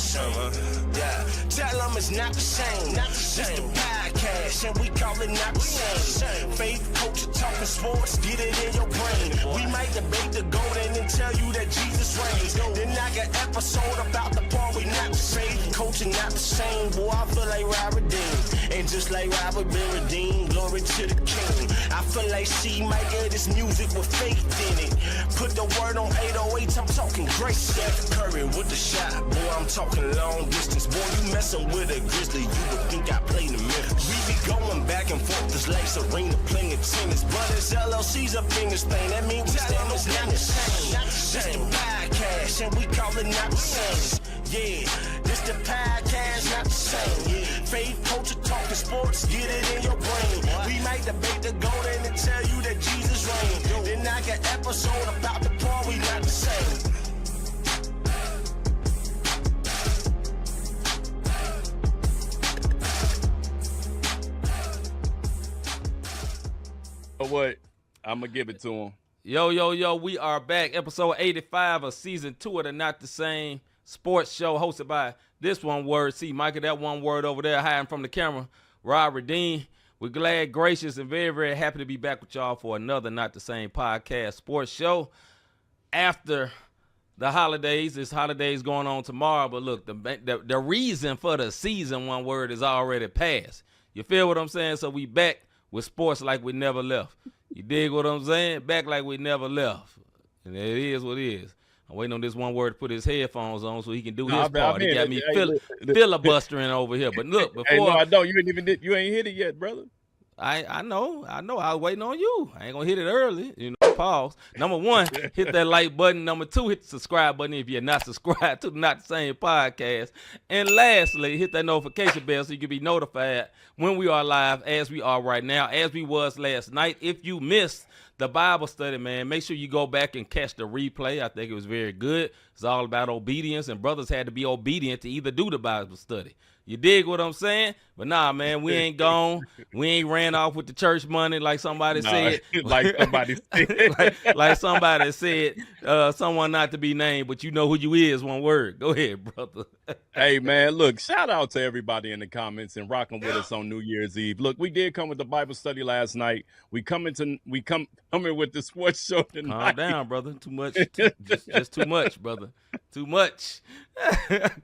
same. Yeah, tell them it's not the same. This the podcast, and we call it not the same. Faith, culture, talking sports, get it in your brain. We might debate the golden and tell you that Jesus reigns. Then I got episode about the part we not the same. Culture not the same. Boy, I feel like Robert Dean. And just like Robert been redeemed, glory to the King. I feel like she might get this music with faith in it. Put the word on 808, I'm talking great. Steph Curry with the shot. Boy, I'm talking long distance. Boy, you messing with a Grizzly, you would think I played in Memphis. We be going back and forth this lake arena playing tennis. But it's LLC's up in this thing. That means we stand is not the same. This the podcast, and we call it not the same. Yeah, this the podcast, not the same. Faith, culture, talking sports, get it in your brain. We might debate the golden and tell you that Jesus reigns. Then I got episode about the part we not the same. What? I'm going to give it to him. Yo, we are back. Episode 85 of season 2 of the Not the Same sports show hosted by this one word. See, Michael, that one word over there hiding from the camera, Rob Redeem. We're glad, gracious, and very, very happy to be back with y'all for another Not the Same podcast sports show. After the holidays, this holidays going on tomorrow, but look, the reason for the season, one word, is already passed. You feel what I'm saying? So we back with sports like we never left. You dig what I'm saying? Back like we never left. And it is what it is. I'm waiting on this one word to put his headphones on so he can do his part. He got me filibustering over here. But look, before... Hey, no, I know. You ain't hit it yet, brother. I know. I was waiting on you. I ain't going to hit it early. You know, pause. Number 1, hit that like button. Number 2, hit the subscribe button if you're not subscribed to the Not the Same podcast. And lastly, hit that notification bell so you can be notified when we are live, as we are right now, as we was last night. If you missed the Bible study, man, make sure you go back and catch the replay. I think it was very good. It's all about obedience, and brothers had to be obedient to either do the Bible study. You dig what I'm saying? But nah, man, we ain't gone. We ain't ran off with the church money like somebody said. Like somebody said. like somebody said, someone not to be named, but you know who you is, one word. Go ahead, brother. Hey, man, look, shout out to everybody in the comments and rocking with us on New Year's Eve. Look, we did come with the Bible study last night. We coming with the sports show tonight. Calm down, brother. Too much. Just too much, brother. Too much.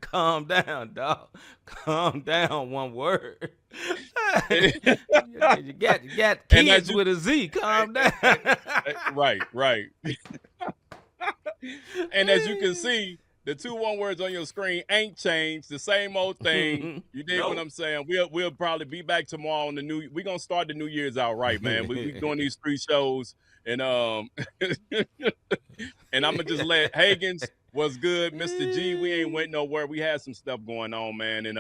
Calm down, dog. Calm down, one word. you got kids with a Z. Calm down. Right. And as you can see, the 2 one words on your screen ain't changed. The same old thing. You dig what I'm saying? We'll probably be back tomorrow on the new. We're gonna start the New Year's out right, man. We doing these 3 shows, and and I'm gonna just let Hagens. What's good, Mr. G? We ain't went nowhere. We had some stuff going on, man, and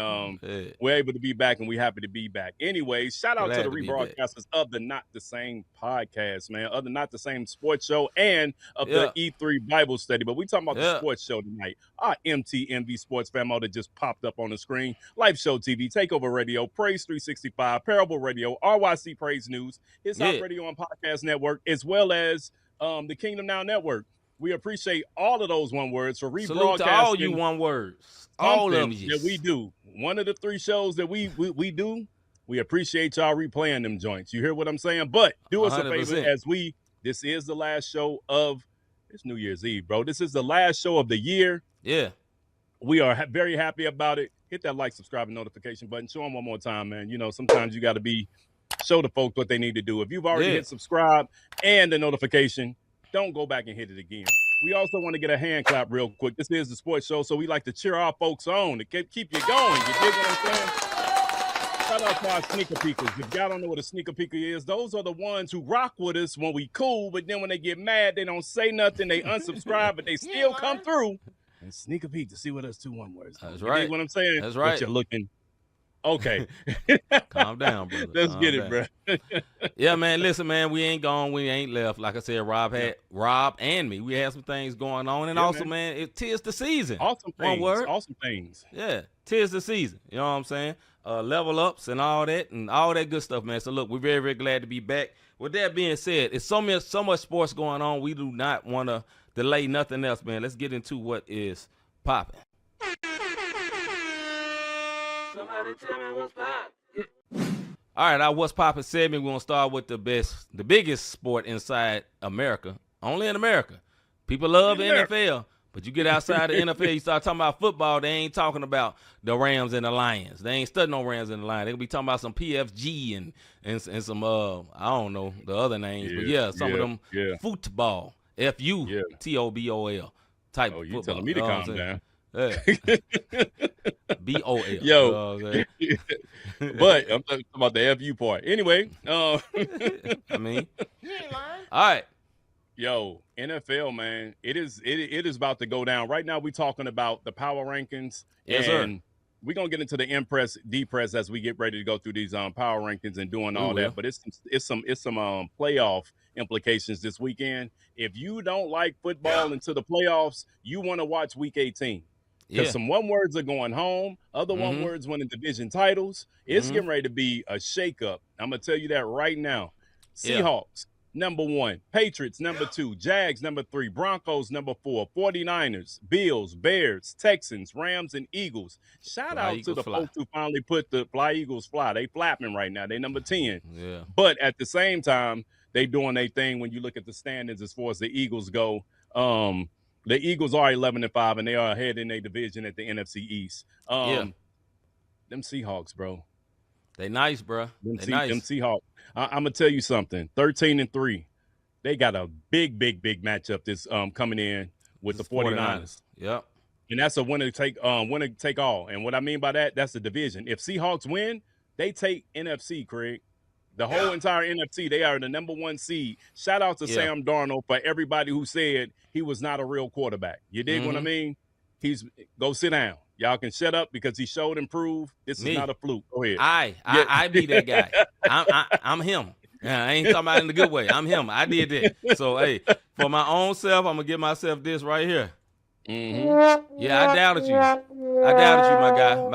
we're able to be back, and we happy to be back. Anyway, shout out to the rebroadcasters of the Not the Same podcast, man, of the Not the Same sports show, and of the E3 Bible study. But we talking about the sports show tonight. Our MTMV Sports Famo that just popped up on the screen. Life Show TV, Takeover Radio, Praise 365, Parable Radio, RYC Praise News, His Hot Radio and Podcast Network, as well as the Kingdom Now Network. We appreciate all of those one words for rebroadcasting. Salute to all you one words. All of you that we do. One of the 3 shows that we do, we appreciate y'all replaying them joints. You hear what I'm saying? But do us 100%. A favor as this is the last show of it's New Year's Eve, bro. This is the last show of the year. Yeah. We are very happy about it. Hit that like, subscribe, and notification button. Show them one more time, man. You know, sometimes you got to show the folks what they need to do. If you've already hit subscribe and the notification, don't go back and hit it again. We also want to get a hand clap real quick. This is the sports show, so we like to cheer our folks on to keep you going. You dig what I'm saying? Shout out to our sneaker peekers. If y'all don't know what a sneaker peeker is, those are the ones who rock with us when we cool, but then when they get mad, they don't say nothing. They unsubscribe, but they still come through and sneak a peek to see what us 2 one words. That's you right. dig what I'm saying? That's right. But you're looking. Okay. Calm down, brother. Let's get it, bro. Yeah, man. Listen, man, we ain't gone. We ain't left. Like I said, Rob and me. We had some things going on. And also, man, it 'tis the season. Awesome things. One word. Awesome things. Yeah. 'Tis the season. You know what I'm saying? Level ups and all that good stuff, man. So look, we're very, very glad to be back. With that being said, it's so much sports going on. We do not want to delay nothing else, man. Let's get into what is popping. Somebody tell me what's pop. Yeah. All right, our What's Poppin' segment, we're going to start with the biggest sport inside America. Only in America. People love the NFL, but you get outside the NFL, you start talking about football, they ain't talking about the Rams and the Lions. They ain't studying no Rams and the Lions. They going to be talking about some PFG and some, I don't know, the other names. But, some of them football, F-U-T-O-B-O-L type football. Oh, you telling me to calm down. Yeah. B-O-L. Yo. But I'm talking about the F-U part. Anyway. I mean. You ain't lying. All right. Yo, NFL, man, it is about to go down. Right now, we're talking about the power rankings. Yes, and sir. we're going to get into the impress, depress as we get ready to go through these power rankings and doing all that. But it's some playoff implications this weekend. If you don't like football into the playoffs, you want to watch Week 18. Because some one words are going home, other one words winning division titles. It's getting ready to be a shakeup. I'm going to tell you that right now. Seahawks, number 1. Patriots, number 2. Jags, number 3. Broncos, number 4. 49ers, Bills, Bears, Texans, Rams, and Eagles. Shout out to the folks who finally put the Fly Eagles fly. They flapping right now. They number 10. Yeah. But at the same time, they doing their thing when you look at the standings as far as the Eagles go. The Eagles are 11-5, and they are ahead in their division at the NFC East. Them Seahawks, bro. They nice, bro. Them Seahawks. I'm gonna tell you something. 13-3. They got a big matchup this coming in with the 49ers. Yep. And that's a winner take all. And what I mean by that, that's the division. If Seahawks win, they take NFC, Craig. The whole entire NFC, they are the number 1 seed. Shout out to Sam Darnold for everybody who said he was not a real quarterback. You dig what I mean? Go sit down. Y'all can shut up because he showed and proved this is not a fluke. Go ahead. I be that guy. I'm him. I ain't talking about it in a good way. I'm him. I did that. So, hey, for my own self, I'm going to give myself this right here. Yeah, I doubted you. My guy.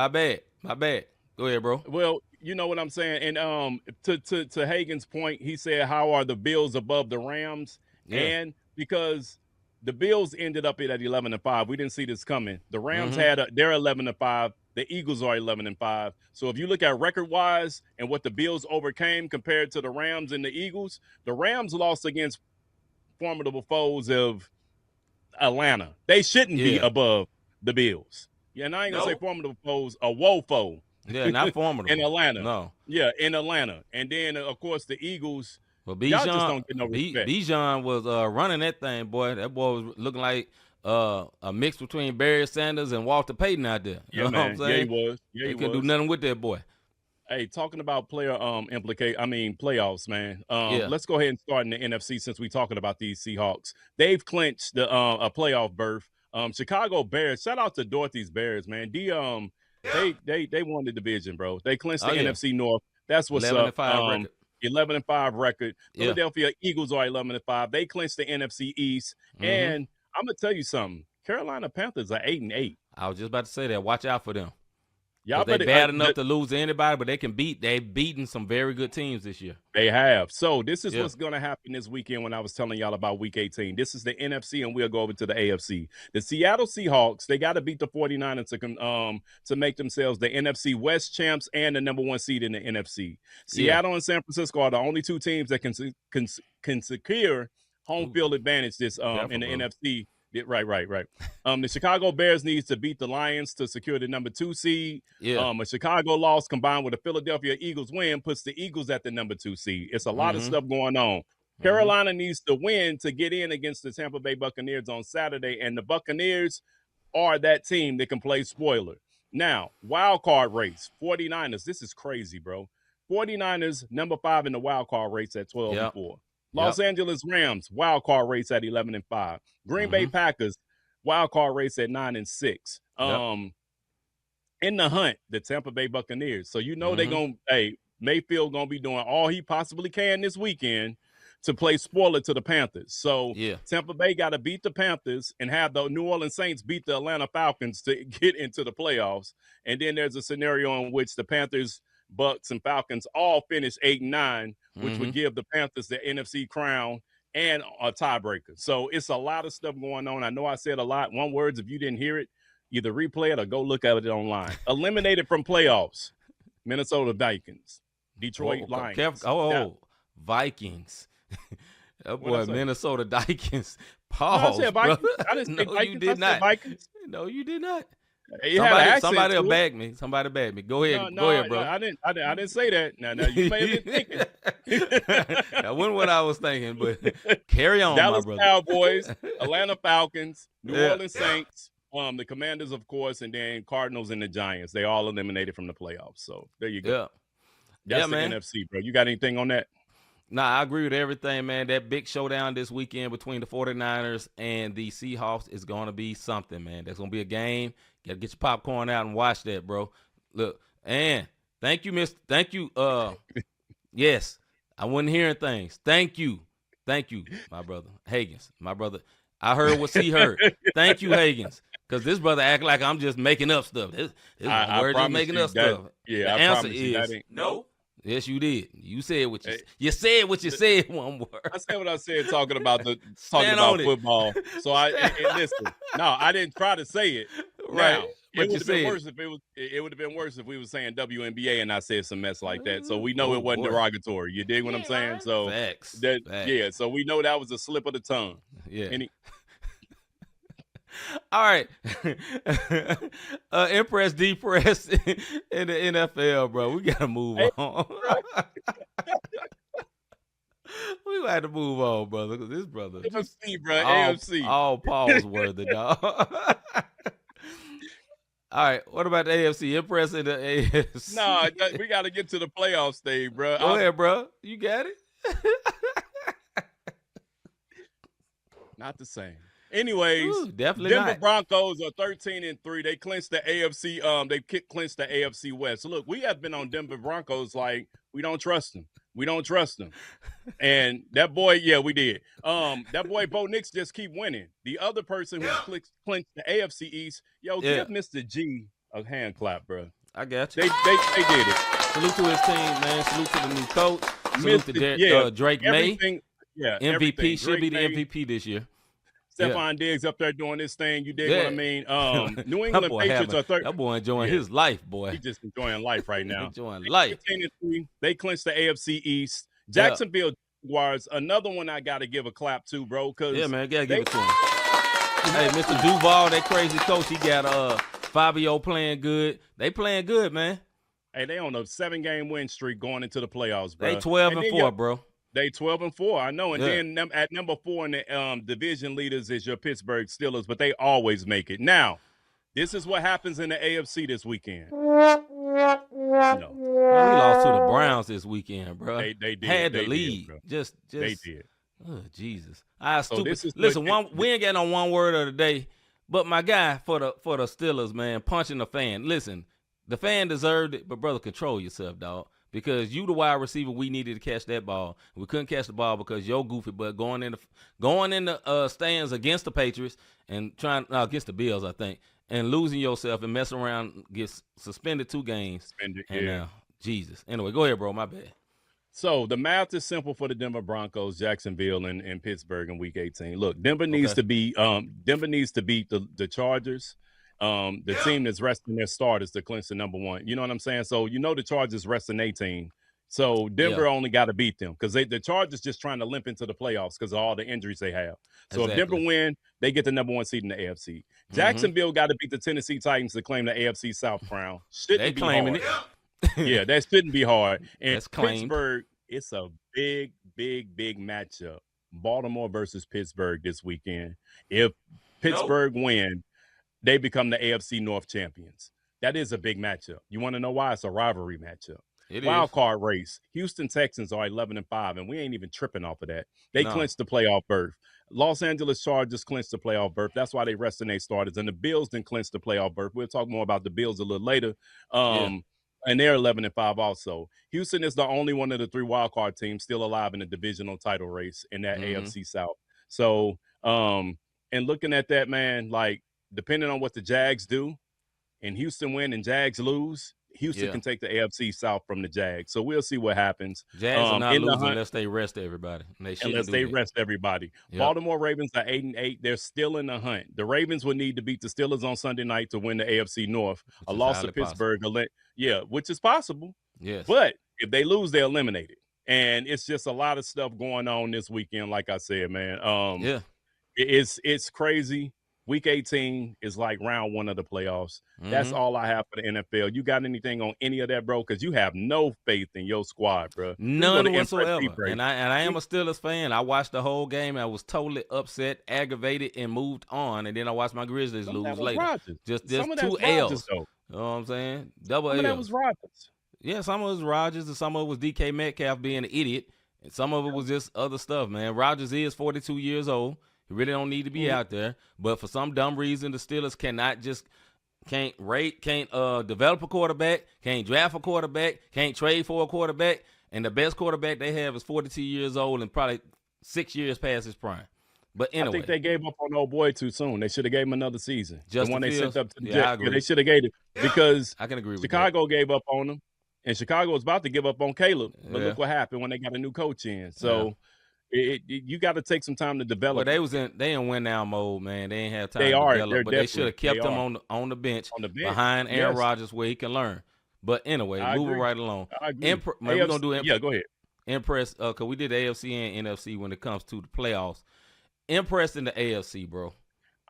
My bad. Go ahead, bro. Well, you know what I'm saying? And to Hagen's point, he said, how are the Bills above the Rams? Yeah. And because the Bills ended up at 11-5. We didn't see this coming. The Rams they're 11-5. The Eagles are 11-5. So if you look at record-wise and what the Bills overcame compared to the Rams and the Eagles, the Rams lost against formidable foes of Atlanta. They shouldn't be above the Bills. Yeah, and I ain't going to say formidable foes, a woe foe. Yeah, not formidable. In Atlanta. No. Yeah, in Atlanta. And then, of course, the Eagles, y'all just don't get no respect. Bijan was running that thing, boy. That boy was looking like a mix between Barry Sanders and Walter Payton out there. You know what I'm saying? Yeah, he was. They couldn't do nothing with that boy. Hey, talking about playoffs, man. Let's go ahead and start in the NFC since we're talking about these Seahawks. They've clinched a playoff berth. Chicago Bears, shout out to Dorothy's Bears, man. They won the division, bro. They clinched the NFC North. That's what's 11-5 up. 11-5 record. Philadelphia Eagles are 11-5. They clinched the NFC East. And I'm gonna tell you something. Carolina Panthers are 8-8. I was just about to say that. Watch out for them. Y'all they bad enough to lose to anybody, but they've beaten some very good teams this year. They have. So this is what's going to happen this weekend when I was telling y'all about Week 18. This is the NFC, and we'll go over to the AFC. The Seattle Seahawks, they got to beat the 49ers to make themselves the NFC West champs and the number 1 seed in the NFC. Seattle and San Francisco are the only 2 teams that can secure home field advantage this in the NFC. Right. The Chicago Bears needs to beat the Lions to secure the number 2 seed. A Chicago loss combined with a Philadelphia Eagles win puts the Eagles at the number 2 seed. It's a lot of stuff going on. Carolina needs to win to get in against the Tampa Bay Buccaneers on Saturday, and the Buccaneers are that team that can play spoiler. Now, wild card race, 49ers. This is crazy, bro. 49ers, number 5 in the wild card race at 12-4. Los Angeles Rams, wild card race at 11-5. Green Bay Packers, wild card race at 9-6. In the hunt, the Tampa Bay Buccaneers. So you know Mayfield gonna be doing all he possibly can this weekend to play spoiler to the Panthers. So Tampa Bay got to beat the Panthers and have the New Orleans Saints beat the Atlanta Falcons to get into the playoffs. And then there's a scenario in which the Panthers, Bucks, and Falcons all finish 8-9, which would give the Panthers the NFC crown and a tiebreaker. So it's a lot of stuff going on. I know I said a lot. One words, if you didn't hear it, Either replay it or go look at it online. Eliminated from playoffs. Minnesota Vikings. Detroit Lions. Vikings. That boy, What'd I say? Minnesota Vikings. No, Pause, I said Vikings. brother. I didn't say No, Vikings. you did I said not. Vikings. No, you did not. You had an accent Somebody to will it. bag me. Somebody bag me. Go ahead. No, Go ahead, bro. I didn't say that. Now you may have been thinking. That wasn't what I was thinking, but carry on, Dallas my brother. Cowboys, Atlanta Falcons, New Yeah. Orleans Saints, the Commanders, of course, and then Cardinals and the Giants. They all eliminated from the playoffs. So there you go. Yeah. That's the man. NFC, bro. You got anything on that? Nah, I agree with everything, man. That big showdown this weekend between the 49ers and the Seahawks is going to be something, man. That's going to be a game. Got to get your popcorn out and watch that, bro. Look, and thank you, Thank you. Yes, I wasn't hearing things. Thank you, my brother Higgins, my brother. I heard what he heard. Thank you, Higgins, because this brother act like I'm just making up stuff. This word is making up stuff. Yeah, the I answer promise you is that no. Yes, you did. You said what you said. What you said. One word. I said what I said talking about Stand on it. football. So and listen. No, I didn't try to say it. Right. Now, But it you would have been said worse if it would have been worse if we were saying WNBA and I said some mess like that. So we know Oh, it wasn't boy. derogatory. You dig what I'm saying? So Facts. yeah. So we know that was a slip of the tongue. Yeah. All right. Impress, depress in the NFL, bro. We gotta move on. We got to move on, brother. Because this brother, AFC, bro. AFC. All pause worthy, dog. All right. What about the AFC? Impress in the AFC. No, we got to get to the playoff stage, bro. Go ahead, bro. You got it. Not the same. Anyways, Ooh, definitely Denver not. Broncos are 13-3. They clinched the AFC. They clinched the AFC West. So look, we have been on Denver Broncos like we don't trust them. We don't trust them. And that boy, yeah, we did. That boy Bo Nix just keep winning. The other person who clinched the AFC East, give Mr. G a hand clap, bro. I got you. They did it. Salute to his team, man. Salute to the new coach. Salute to Drake May. Yeah, MVP. Should Drake be the May. MVP this year. Stephon Diggs up there doing this thing. You dig what I mean? New England Patriots are that boy enjoying his life, boy. He's just enjoying life right now. Enjoying life. 13-3. They clinched the AFC East. Jacksonville Jaguars, another one I got to give a clap to, bro. Yeah, man, gotta give it to him. Hey, Mr. Duval, that crazy coach, he got Fabio playing good. They playing good, man. Hey, they on a 7-game win streak going into the playoffs, bro. They 12-4, bro. They 12-4, I know. And then at number 4 in the division leaders is your Pittsburgh Steelers, but they always make it. Now, this is what happens in the AFC this weekend. No. Well, we lost to the Browns this weekend, bro. They did. Had the They lead. did, bro. Just they did. Oh, Jesus. Stupid. This Listen, we ain't got no one word of the day, but my guy for the Steelers, man, punching the fan. Listen, the fan deserved it, but brother, control yourself, dog. Because you the wide receiver, we needed to catch that ball. We couldn't catch the ball because your goofy butt going in the stands against the Patriots and against the Bills, I think, and losing yourself and messing around, gets suspended 2 games. Jesus. Anyway, go ahead, bro. My bad. So the math is simple for the Denver Broncos, Jacksonville, and Pittsburgh in Week 18. Look, Denver needs to beat the Chargers. The team that's resting their starters to clinch the number 1. You know what I'm saying? So the Chargers resting their team. So Denver only got to beat them because the Chargers just trying to limp into the playoffs because of all the injuries they have. So if Denver win, they get the number 1 seed in the AFC. Jacksonville got to beat the Tennessee Titans to claim the AFC South crown. They claiming it. Yeah, that shouldn't be hard. And that's claimed. Pittsburgh, it's a big matchup. Baltimore versus Pittsburgh this weekend. If Pittsburgh win, they become the AFC North champions. That is a big matchup. You want to know why? It's a rivalry matchup. Wild card race. Houston Texans are 11-5, and we ain't even tripping off of that. They clinched the playoff berth. Los Angeles Chargers clinched the playoff berth. That's why they resting their starters. And the Bills didn't clinch the playoff berth. We'll talk more about the Bills a little later. And they're 11-5 also. Houston is the only one of the 3 wild card teams still alive in the divisional title race in that AFC South. So, and looking at that, man, like, depending on what the Jags do, and Houston win and Jags lose, Houston can take the AFC South from the Jags. So we'll see what happens. Jags are not in the losing hunt, unless they rest everybody. And they shouldn't unless do they that. rest everybody. Yep. Baltimore Ravens are 8-8. They're still in the hunt. The Ravens would need to beat the Steelers on Sunday night to win the AFC North. Which A is loss highly to Pittsburgh, which is possible. Yes. But if they lose, they're eliminated. And it's just a lot of stuff going on this weekend, like I said, man. Yeah. It's crazy. Week 18 is like round 1 of the playoffs. That's all I have for the NFL. You got anything on any of that, bro? Because you have no faith in your squad, bro. None whatsoever. And I am a Steelers fan. I watched the whole game. I was totally upset, aggravated, and moved on. And then I watched my Grizzlies lose later. Rodgers. Just Some of 2 that's L's. Rodgers, though. You know what I'm saying? Double Some of L's. that was Rodgers. Yeah, some of it was Rodgers, and some of it was DK Metcalf being an idiot, and some of it was just other stuff, man. Rodgers is 42 years old. He really don't need to be out there. But for some dumb reason, the Steelers can't develop a quarterback, can't draft a quarterback, can't trade for a quarterback, and the best quarterback they have is 42 years old and probably 6 years past his prime. But anyway, I think they gave up on old boy too soon. They should have gave him another season. Justin the one they Fields? sent up to the Yeah, Jets. I agree. Yeah, they should have gave it because I can agree with Chicago gave up on him, and Chicago was about to give up on Caleb. But Yeah. look what happened when they got a new coach in. So you got to take some time to develop. Well, they in win now mode, man. They ain't have time They to are. develop, They're but they should have kept definitely- him on the bench on the bench behind Aaron Yes. Rodgers where he can learn. But anyway, I moving agree. right along. I agree. We're gonna do yeah, go ahead. impress because we did the AFC and NFC when it comes to the playoffs. Impressed in the AFC, bro.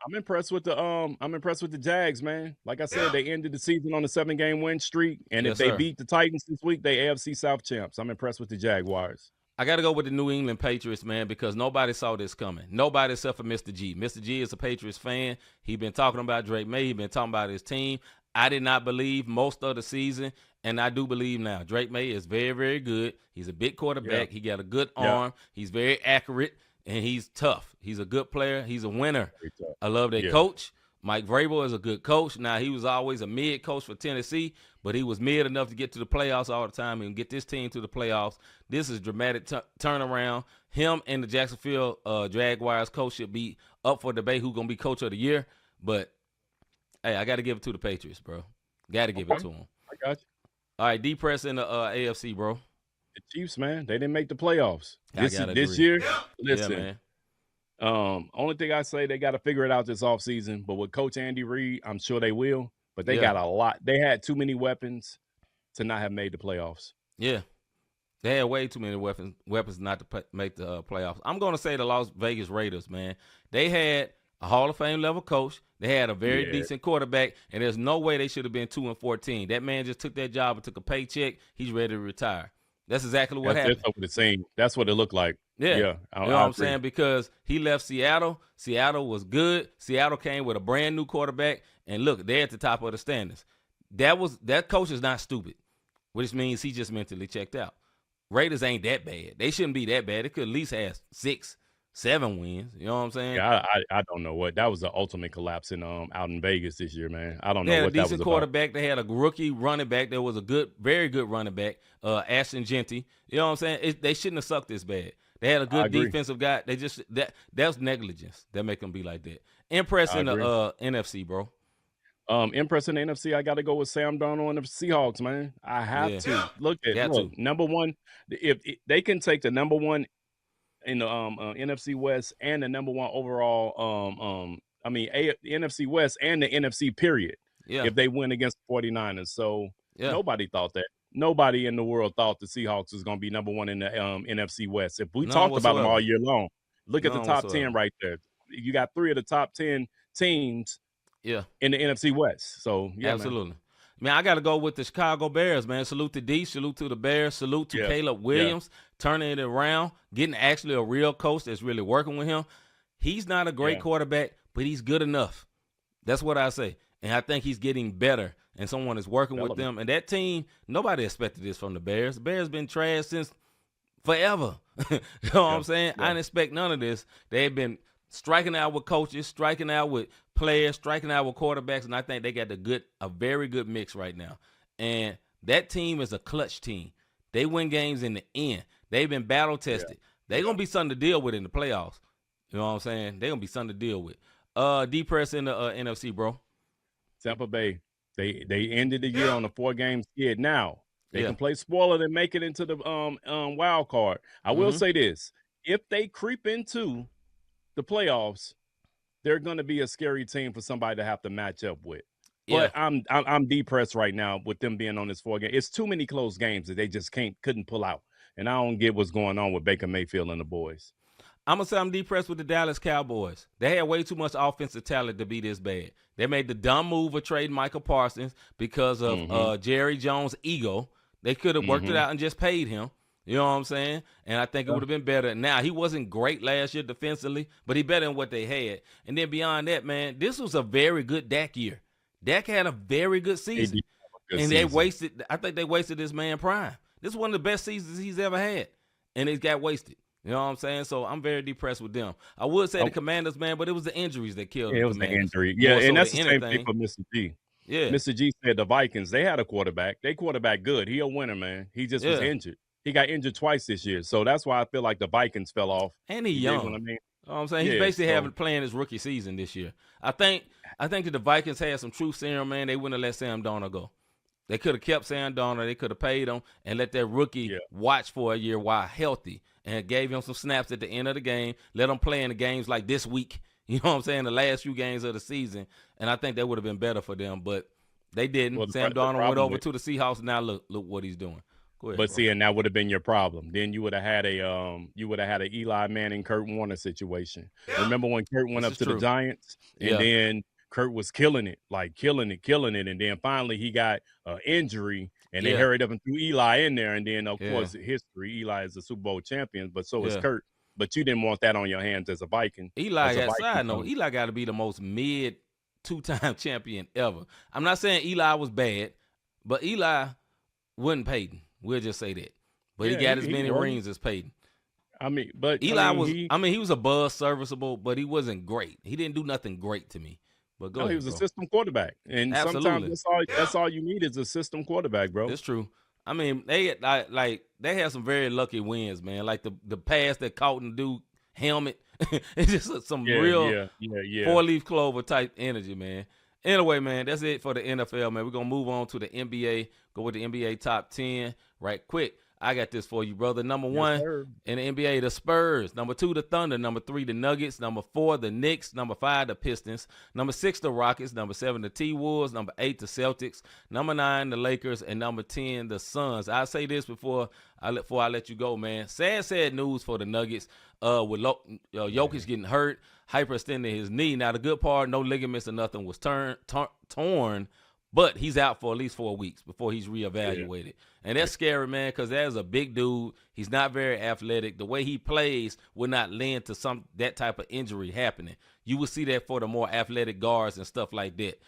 I'm impressed with the Jags, man. Like I said, they ended the season on a 7-game win streak, and Yes, if they sir. beat the Titans this week, they AFC South champs. I'm impressed with the Jaguars. I got to go with the New England Patriots, man, because nobody saw this coming. Nobody except for Mr. G. Mr. G is a Patriots fan. He been talking about Drake May. He been talking about his team. I did not believe most of the season, and I do believe now. Drake May is very, very good. He's a big quarterback. Yeah. He got a good Yeah. arm. He's very accurate, and he's tough. He's a good player. He's a winner. Very tough. I love their Yeah. coach. Mike Vrabel is a good coach. Now, he was always a mid coach for Tennessee, but he was mid enough to get to the playoffs all the time and get this team to the playoffs. This is dramatic turnaround. Him and the Jacksonville Jaguars coach should be up for debate who's going to be coach of the year. But, hey, I got to give it to the Patriots, bro. Got to give it to them. I got you. All right, D-Press in the AFC, bro. The Chiefs, man, they didn't make the playoffs. I This gotta this agree. year, Yeah, listen. man. Only thing I say, they got to figure it out this offseason. But with Coach Andy Reid, I'm sure they will. But they Yeah. got a lot. They had too many weapons to not have made the playoffs. Yeah. They had way too many weapons not to make the playoffs. I'm going to say the Las Vegas Raiders, man. They had a Hall of Fame level coach. They had a very Yeah. decent quarterback, and there's no way they should have been 2-14. That man just took that job and took a paycheck. He's ready to retire. That's exactly what happened. That's what it seemed. That's what it looked like. Yeah. Yeah. You know what I'm saying? Because he left Seattle. Seattle was good. Seattle came with a brand new quarterback. And look, they're at the top of the standings. That coach is not stupid, which means he just mentally checked out. Raiders ain't that bad. They shouldn't be that bad. They could at least have 6-7 wins. You know what I'm saying? Yeah, I don't know what that was the ultimate collapse in out in Vegas this year, man. I don't They know had a what that was decent about. quarterback. They had a rookie running back. There was a very good running back, Ashton Genty. You know what I'm saying? They shouldn't have sucked this bad. They had a I good agree. defensive guy. They just that's negligence that make them be like that. Impress I in the agree. NFC, bro. Impress in the NFC, I got to go with Sam Darnold and the Seahawks, man. I have Yeah. to look Got number one. If they can take the number one in the NFC West and the number one overall, the NFC West and the NFC period. Yeah. If they win against the 49ers, so Yeah. nobody thought that. Nobody in the world thought the Seahawks was going to be number one in the NFC West. If we None talked about them whatsoever. all year long, look at the None top whatsoever. 10 right there. You got 3 of the top 10 teams Yeah. in the NFC West. So yeah, Absolutely. Man, I got to go with the Chicago Bears, man. Salute to D, salute to the Bears, salute to Yeah. Caleb Williams, turning it around, getting actually a real coach that's really working with him. He's not a great Yeah. quarterback, but he's good enough. That's what I say. And I think he's getting better, and someone is working with them. And that team, nobody expected this from the Bears. The Bears been trash since forever. You know what I'm saying? I didn't expect none of this. They've been striking out with coaches, striking out with players, striking out with quarterbacks, and I think they got a very good mix right now. And that team is a clutch team. They win games in the end. They've been battle tested. They're gonna be something to deal with in the playoffs. You know what I'm saying? They're gonna be something to deal with. D-Press in the NFC, bro. Tampa Bay. They ended the year on a 4-game skid. Now they can play spoiler and make it into the wild card. I will say this: if they creep into the playoffs, they're going to be a scary team for somebody to have to match up with. But I'm depressed right now with them being on this 4-game. It's too many close games that they just couldn't pull out, and I don't get what's going on with Baker Mayfield and the boys. I'm going to say I'm depressed with the Dallas Cowboys. They had way too much offensive talent to be this bad. They made the dumb move of trading Michael Parsons because of Jerry Jones' ego. They could have worked it out and just paid him. You know what I'm saying? And I think it would have been better. Now, he wasn't great last year defensively, but he better than what they had. And then beyond that, man, this was a very good Dak year. Dak had a very good season. They wasted – I think they wasted this man prime. This is one of the best seasons he's ever had, and it got wasted. You know what I'm saying? So I'm very depressed with them. I would say the Commanders, man, but it was the injuries that killed them. It was the injury. Yeah, and that's the same thing for Mr. G. Yeah. Mr. G said the Vikings, they had a quarterback. They quarterback good. He a winner, man. He just was injured. He got injured twice this year. So that's why I feel like the Vikings fell off. And he young. What I mean? You know what I'm saying? He's basically playing his rookie season this year. I think that the Vikings had some true serum, man. They wouldn't have let Sam Darnold go. They could have kept Sam Darnold. They could have paid him and let that rookie watch for a year while healthy and gave him some snaps at the end of the game. Let him play in the games like this week. You know what I'm saying? The last few games of the season. And I think that would have been better for them. But they didn't. Well, Sam Darnold went over to the Seahawks. And now look what he's doing. Go ahead, but see, and that would have been your problem. Then you would have had an Eli Manning, Kurt Warner situation. Remember when Kurt went up to the Giants and then Kurt was killing it, and then finally he got an injury, and they hurried up and threw Eli in there, and then of course history. Eli is a Super Bowl champion, but so is Kurt. But you didn't want that on your hands as a Viking. Eli got to be the most mid 2-time champion ever. I'm not saying Eli was bad, but Eli wasn't Peyton. We'll just say that. But he got as many rings as Peyton. I mean, but Eli he was above serviceable, but he wasn't great. He didn't do nothing great to me. But he was a system quarterback. And sometimes that's all you need is a system quarterback, bro. That's true. I mean, they had some very lucky wins, man. Like the pass that caught and dude helmet. It's just some real 4-leaf clover type energy, man. Anyway, man, that's it for the NFL, man. We're going to move on to the NBA, go with the NBA top 10 right quick. I got this for you, brother. Number 1 in the NBA, the Spurs. Number 2, the Thunder. Number 3, the Nuggets. Number 4, the Knicks. Number 5, the Pistons. Number 6, the Rockets. Number 7, the T-Wolves. Number 8, the Celtics. Number 9, the Lakers. And number 10, the Suns. I'll say this before I let you go, man. Sad news for the Nuggets with Jokic getting hurt, hyperextending his knee. Now, the good part, no ligaments or nothing was torn, but he's out for at least 4 weeks before he's reevaluated. Yeah. And that's scary, man, because there's a big dude. He's not very athletic. The way he plays will not lend to that type of injury happening. You will see that for the more athletic guards and stuff like that.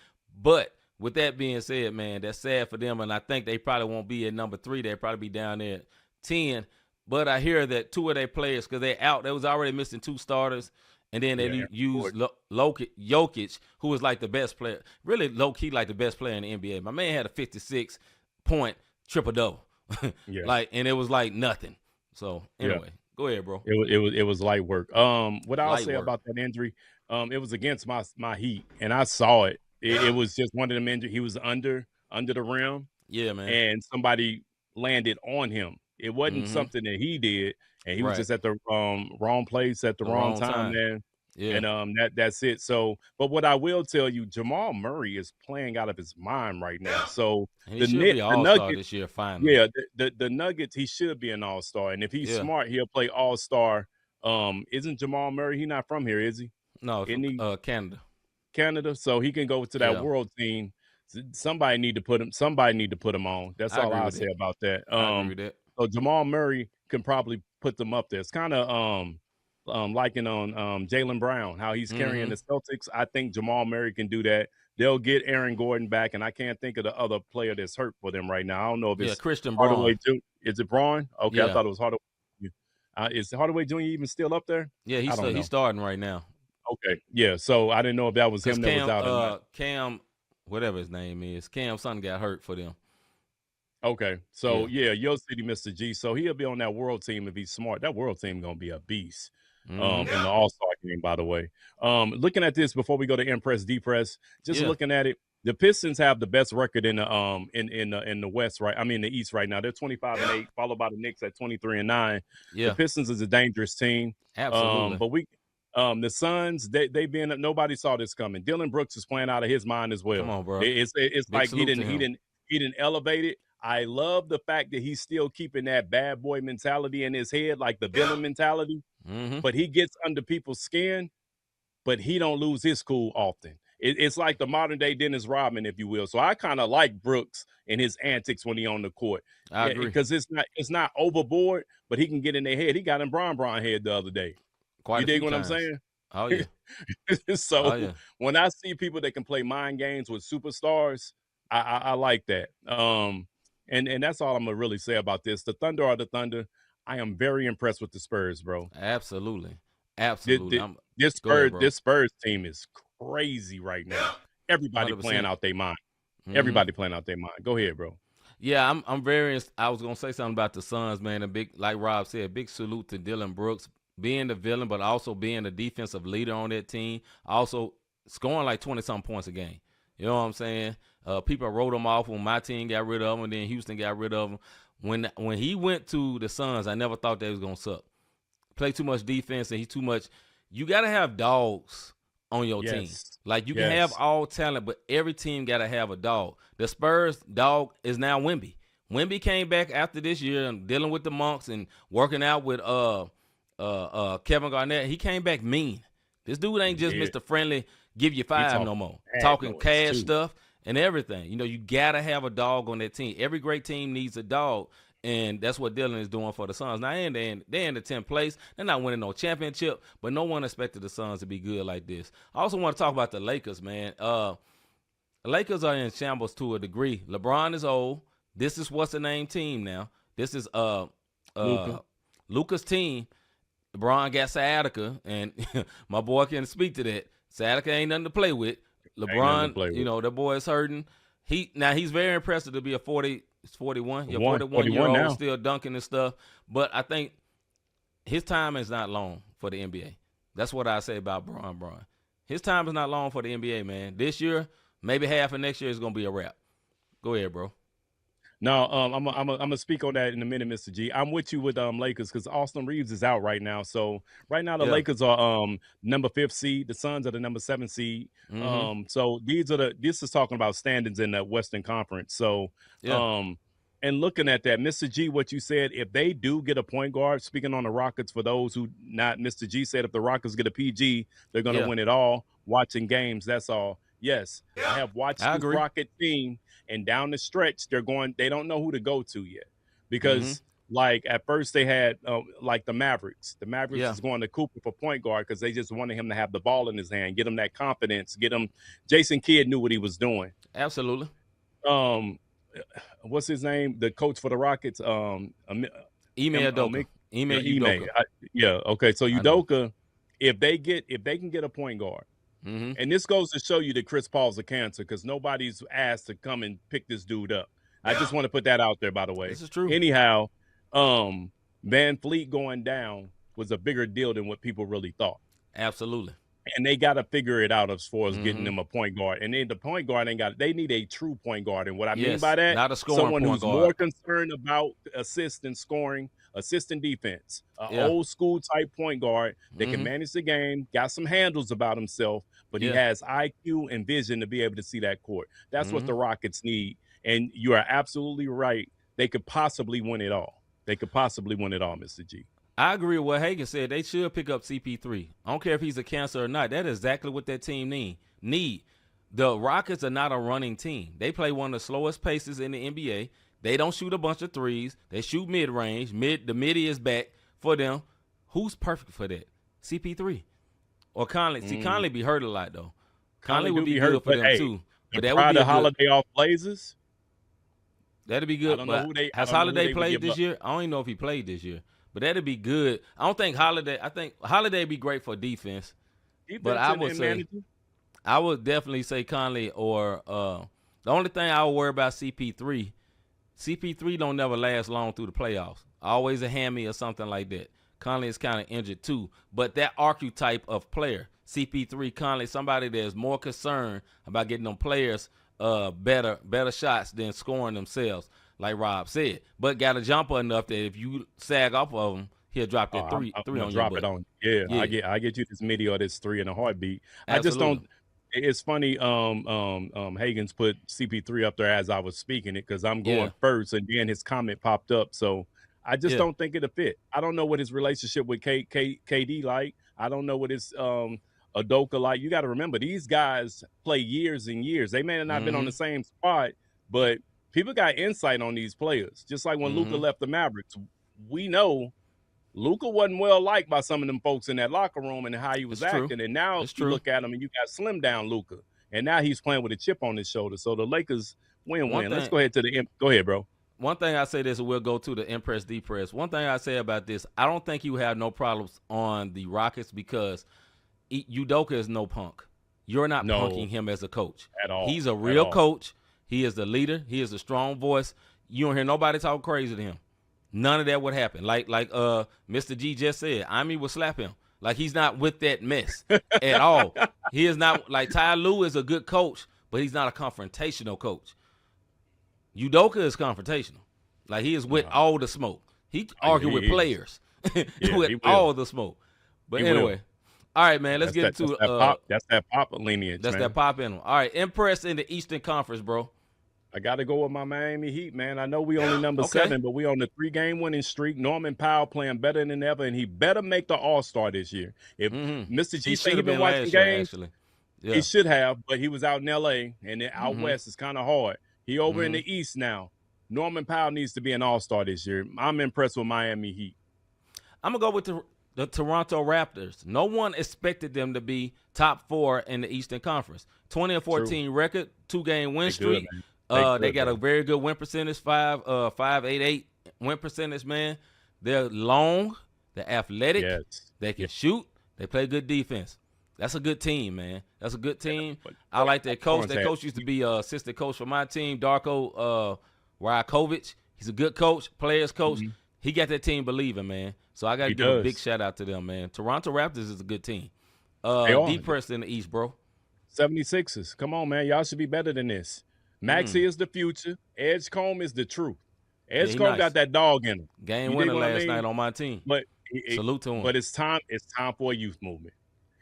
But with that being said, man, that's sad for them, and I think they probably won't be at number 3. They'll probably be down there at 10. But I hear that 2 of their players, because they're out, they was already missing 2 starters, and then they used Jokic, who was like the best player, really low-key like the best player in the NBA. My man had a 56-point triple-double, and it was like nothing. So anyway, go ahead, bro. It was light work. What I'll say about that injury, it was against my Heat, and I saw it. It was just one of them injuries. He was under the rim, man, and somebody landed on him. It wasn't something that he did, and he was just at the wrong place at the wrong time, man. Yeah. And that's it. So, but what I will tell you, Jamal Murray is playing out of his mind right now. So the Nuggets this year, finally. Yeah, the Nuggets, he should be an all-star, and if he's smart, he'll play all-star. Isn't Jamal Murray? He's not from here, is he? No, from Canada. Canada, so he can go to that world team. Somebody need to put him on. That's all I'll say about that. I agree with that. So Jamal Murray can probably put them up there. It's kind of liking on Jaylen Brown, how he's carrying the Celtics. I think Jamal Murray can do that. They'll get Aaron Gordon back, and I can't think of the other player that's hurt for them right now. I don't know if it's Christian Hardaway Jr. Is it Braun? Okay, yeah. I thought it was Hardaway. Is Hardaway Jr. even still up there? Yeah, he's starting right now. Okay, yeah. So I didn't know if that was him that was out or not. Cam, whatever his name is, Cam's son got hurt for them. Okay, so Yo City, Mr. G. So he'll be on that world team if he's smart. That world team gonna be a beast. In the All-Star game, by the way. Looking at this before we go to Impress, Depress, just looking at it, The Pistons have the best record in the West, right? I mean the East right now. They're 25-8, followed by the Knicks at 23-9. The Yeah, Pistons is a dangerous team. absolutely. But the Suns, they been nobody saw this coming. Dylan Brooks is playing out of his mind as Come well. on, bro. It's Big like salute to him. he didn't elevate it. I love the fact that he's still keeping that bad boy mentality in his head, like the villain mentality. Mm-hmm. But he gets under people's skin, but he don't lose his cool often. It's like the modern day Dennis Rodman, if you will. So I kind of like Brooks and his antics when he on the court. I agree. Because it's not overboard, but he can get in their head. He got in Bron head the other day. Quite You a dig few what times. I'm saying? Oh yeah. So Oh, yeah. when I see people that can play mind games with superstars, I like that. And that's all I'm gonna really say about this. The Thunder are the Thunder. I am very impressed with the Spurs, bro. Absolutely. Absolutely. This Go ahead, bro. This Spurs team is crazy right now. Everybody 100%. playing out their mind. Mhm. Everybody playing out their mind. Go ahead, bro. Yeah, I'm very. I was gonna say something about the Suns, man. A big, like Rob said, big salute to Dylan Brooks being the villain, but also being the defensive leader on that team. Also scoring like 20-something points a game. You know what I'm saying? People wrote him off when my team got rid of him, and then Houston got rid of him. When he went to the Suns, I never thought they was gonna suck. Play too much defense, and he's too much. You gotta have dogs on your team. Like you can have all talent, but every team gotta have a dog. The Spurs dog is now Wemby. Wemby came back after this year and dealing with the monks and working out with Kevin Garnett. He came back mean. This dude ain't just Mr. Friendly, give you five no more. Talking cash stuff and everything. You know, you gotta have a dog on that team. Every great team needs a dog. And that's what Dylan is doing for the Suns. Now, they're in the 10th place. They're not winning no championship, but no one expected the Suns to be good like this. I also want to talk about the Lakers, man. The Lakers are in shambles to a degree. LeBron is old. This is what's the name team now. This is Luka's team. LeBron got sciatica, and my boy can speak to that. Sciatica ain't nothing to play with. LeBron, you know, the boy is hurting. He's very impressive to be a 41. Yeah, 41-year-old now, still dunking and stuff. But I think his time is not long for the NBA. That's what I say about Bron. His time is not long for the NBA, man. This year, maybe half of next year is gonna be a wrap. Go ahead, bro. No, I'm gonna speak on that in a minute, Mr. G. I'm with you with Lakers because Austin Reeves is out right now. So right now the Lakers are number 5th seed. The Suns are the number 7 seed. So this is talking about standings in the Western Conference. So and looking at that, Mr. G, what you said, if they do get a point guard, speaking on the Rockets, for those who not, Mr. G said if the Rockets get a PG, they're gonna win it all. Watching games, that's all. Yes, I have watched the Rocket team. And down the stretch, they don't know who to go to yet. Because, like, at first they had, like, the Mavericks. The Mavericks is going to Cooper for point guard because they just wanted him to have the ball in his hand, get him that confidence, Jason Kidd knew what he was doing. Absolutely. What's his name? The coach for the Rockets? Ime Udoka. Yeah, okay. So Udoka, if they can get a point guard, and this goes to show you that Chris Paul's a cancer because nobody's asked to come and pick this dude up. I just want to put that out there, by the way. This is true. Anyhow, Van Fleet going down was a bigger deal than what people really thought. Absolutely. And they got to figure it out as far as getting them a point guard. And then the point guard they need a true point guard. And what I mean by that, not a scoring someone point who's guard. more concerned about assist and scoring, assist and defense, old school type point guard that can manage the game, got some handles about himself, but he has IQ and vision to be able to see that court. That's what the Rockets need. And you are absolutely right. They could possibly win it all. Mr. G. I agree with what Hagan said. They should pick up CP3. I don't care if he's a cancer or not. That is exactly what that team need. The Rockets are not a running team. They play one of the slowest paces in the NBA. They don't shoot a bunch of threes. They shoot mid-range. The midi is back for them. Who's perfect for that? CP3 or Conley. See, Conley be hurt a lot, though. Conley would be good for them, too. But that would be the Holiday off Blazers. That'd be good. I don't know who has Holiday played this year? I don't even know if he played this year. But that'd be good. I think Holiday would be great for defense. But I would definitely say Conley or the only thing I would worry about CP3 don't never last long through the playoffs. Always a hammy or something like that. Conley is kind of injured too. But that archetype of player, CP3, Conley, somebody that's more concerned about getting them players better shots than scoring themselves, like Rob said. But got a jumper enough that if you sag off of him, he'll drop that three I'm on gonna your drop butt. it on. Yeah, Yeah. I get you this midi or this 3 in a heartbeat. I just Absolutely. don't. It's funny. Hagen's put CP3 up there as I was speaking it because I'm going Yeah. first, and then his comment popped up. So I just Yeah. don't think it'll fit. I don't know what his relationship with KD like. I don't know what his Udoka like. You got to remember these guys play years and years. They may have not been on the same spot, but people got insight on these players. Just like when Luka left the Mavericks, we know Luka wasn't well liked by some of them folks in that locker room and how he was acting. And now you look at him and you got slim down Luka, and now he's playing with a chip on his shoulder. So the Lakers win-win. Let's go ahead to the go ahead, bro. One thing I say this, and we'll go to the impress depress. One thing I say about this, I don't think you have no problems on the Rockets because Udoka is no punk. You're not punking him as a coach at all. He's a real coach. He is the leader. He is a strong voice. You don't hear nobody talk crazy to him. None of that would happen. Like Mr. G just said, Ami would slap him. Like he's not with that mess at all. He is not like Ty Lue is a good coach, but he's not a confrontational coach. Udoka is confrontational. Like he is with all the smoke. He argue with players with all the smoke. But anyway, all right, man. Let's get into that's that pop lineage. That's that pop in him. All right, impress in the Eastern Conference, bro. I got to go with my Miami Heat, man. I know we only number 7, but we on the 3-game winning streak. Norman Powell playing better than ever, and he better make the All-Star this year. If Mr. G said he been watching games, he should have, but he was out in L.A., and out west is kind of hard. He over in the East now. Norman Powell needs to be an All-Star this year. I'm impressed with Miami Heat. I'm going to go with the Toronto Raptors. No one expected them to be top 4 in the Eastern Conference. 20-14 record, 2-game win streak. They got a very good win percentage, 5.88 win percentage, man. They're long, they're athletic, they can shoot, they play good defense. That's a good team, man. That's a good team. I like that coach. That coach used to be assistant coach for my team, Darko Rajakovic. He's a good coach, players coach. He got that team believing, man. So I got to give a big shout out to them, man. Toronto Raptors is a good team. Deep press in the East, bro. 76ers. Come on, man. Y'all should be better than this. Maxey is the future. Edgecombe is the truth. Edgecombe got that dog in him. Game winner last night on my team. But salute to him. But it's time for a youth movement.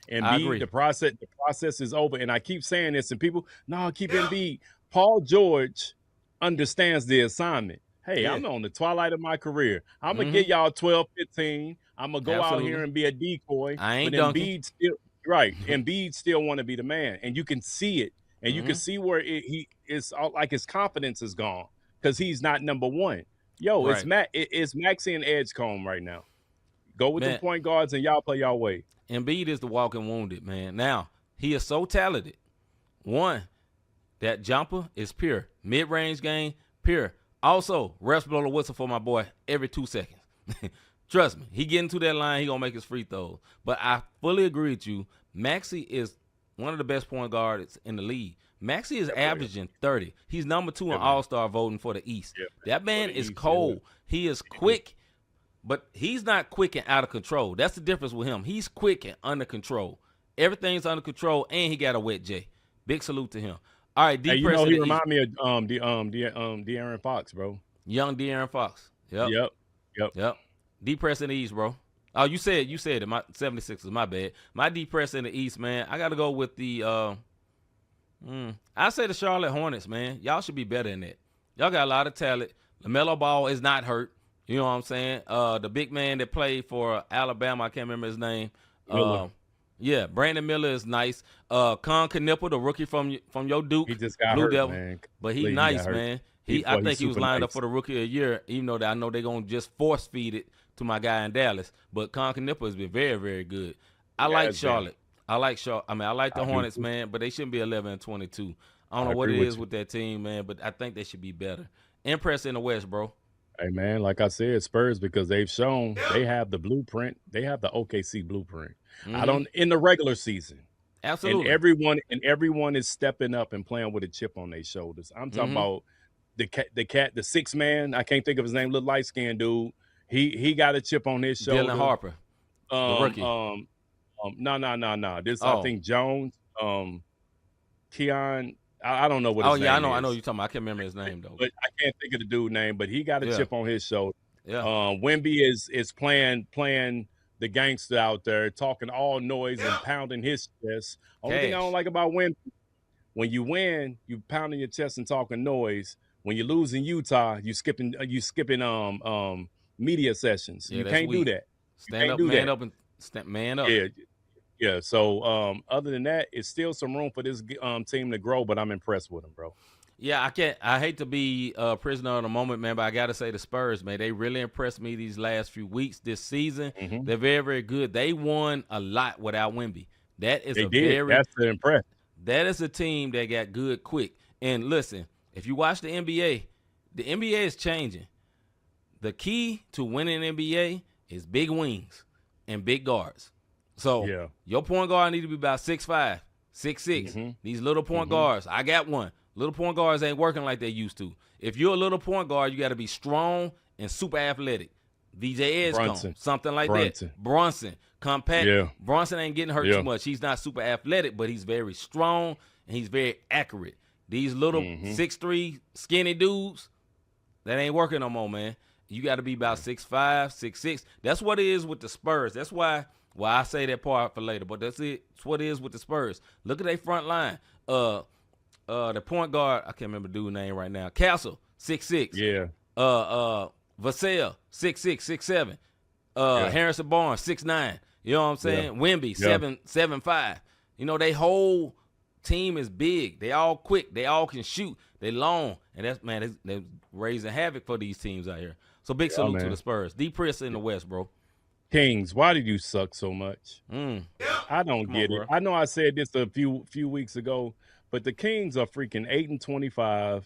And Embiid, the process is over. And I keep saying this, and people, keep Embiid. Paul George understands the assignment. Hey, I'm on the twilight of my career. I'm gonna get y'all 12, 15. I'm gonna go out here and be a decoy. I ain't dunking. Embiid still Embiid still want to be the man, and you can see it. And you can see where he is like his confidence is gone because he's not number 1. It's Maxey and Edgecombe right now. Go with the point guards and y'all play y'all way. Embiid is the walking wounded, man. Now, he is so talented. One, that jumper is pure. Mid-range game, pure. Also, refs blow the whistle for my boy every 2 seconds. Trust me, he get into that line, he going to make his free throws. But I fully agree with you. Maxey is one of the best point guards in the league. Maxey is averaging 30. He's number 2 in All-Star voting for the East. That man is cold. He is quick, but he's not quick and out of control. That's the difference with him. He's quick and under control. Everything's under control, and he got a wet J. Big salute to him. All right, he remind me of De'Aaron Fox, bro. Young De'Aaron Fox. Yep. Deep press in the East, bro. Oh, you said it. My 76ers, my bad. My deep press in the East, man. I got to go with the I say the Charlotte Hornets, man. Y'all should be better than that. Y'all got a lot of talent. LaMelo Ball is not hurt. You know what I'm saying? The big man that played for Alabama, I can't remember his name. Brandon Miller is nice. Con Knipple, the rookie from your Duke. He just got Blue hurt, Devil. man. But he nice, man. I think he was lined up for the rookie of the year, even though I know they're going to just force feed it to my guy in Dallas. But Con Knipple has been very, very good. I like Charlotte. I like the Hornets, man, but they shouldn't be 11-22. I don't know what it is with that team, man, but I think they should be better. Impress in the West, bro. Hey, man, like I said, Spurs, because they've shown they have the blueprint. They have the OKC blueprint. In the regular season. Absolutely. And everyone is stepping up and playing with a chip on their shoulders. I'm talking about the 6 man. I can't think of his name. Little light skinned dude. He got a chip on his shoulder. Dylan Harper, the rookie. No. This I think Jones. Keon. I don't know what Oh his yeah, name is. I know you're talking about. I can't remember his name though. But I can't think of the dude name, but he got a chip on his shoulder. Yeah. Wemby is playing the gangster out there, talking all noise and pounding his chest. Only thing I don't like about Wemby, when you win, you pounding your chest and talking noise. When you lose in Utah, you skipping media sessions. Yeah, you that's can't weak. do that. Stand up, man up, and man up. Yeah. So other than that, it's still some room for this team to grow, but I'm impressed with them, bro. Yeah, I hate to be a prisoner of the moment, man, but I got to say the Spurs, man, they really impressed me these last few weeks this season. Mm-hmm. They're very, very good. They won a lot without Wemby. That's the impress. That is a team that got good quick. And listen, if you watch the NBA is changing. The key to winning NBA is big wings and big guards. So your point guard need to be about 6'5", 6'6". Mm-hmm. These little point guards, I got one. Little point guards ain't working like they used to. If you're a little point guard, you got to be strong and super athletic. VJ Edgecombe, something like that. Brunson, compact. Yeah. Brunson ain't getting hurt too much. He's not super athletic, but he's very strong and he's very accurate. These little 6'3" skinny dudes, that ain't working no more, man. You got to be about 6'5", 6'6". That's what it is with the Spurs. That's why I say that part for later, but that's it. It's what it is with the Spurs. Look at their front line. The point guard, I can't remember the dude's name right now. Castle, 6'6". Yeah. Vassell, 6'6", 6'7". Harrison Barnes, 6'9". You know what I'm saying? Wemby, 7'5". You know, they whole team is big. They all quick. They all can shoot. They long. And that's, man, they're raising havoc for these teams out here. So big salute to the Spurs. D. Priest in the West, bro. Kings, why did you suck so much? I don't get it. I know I said this a few weeks ago, but the Kings are freaking 8-25.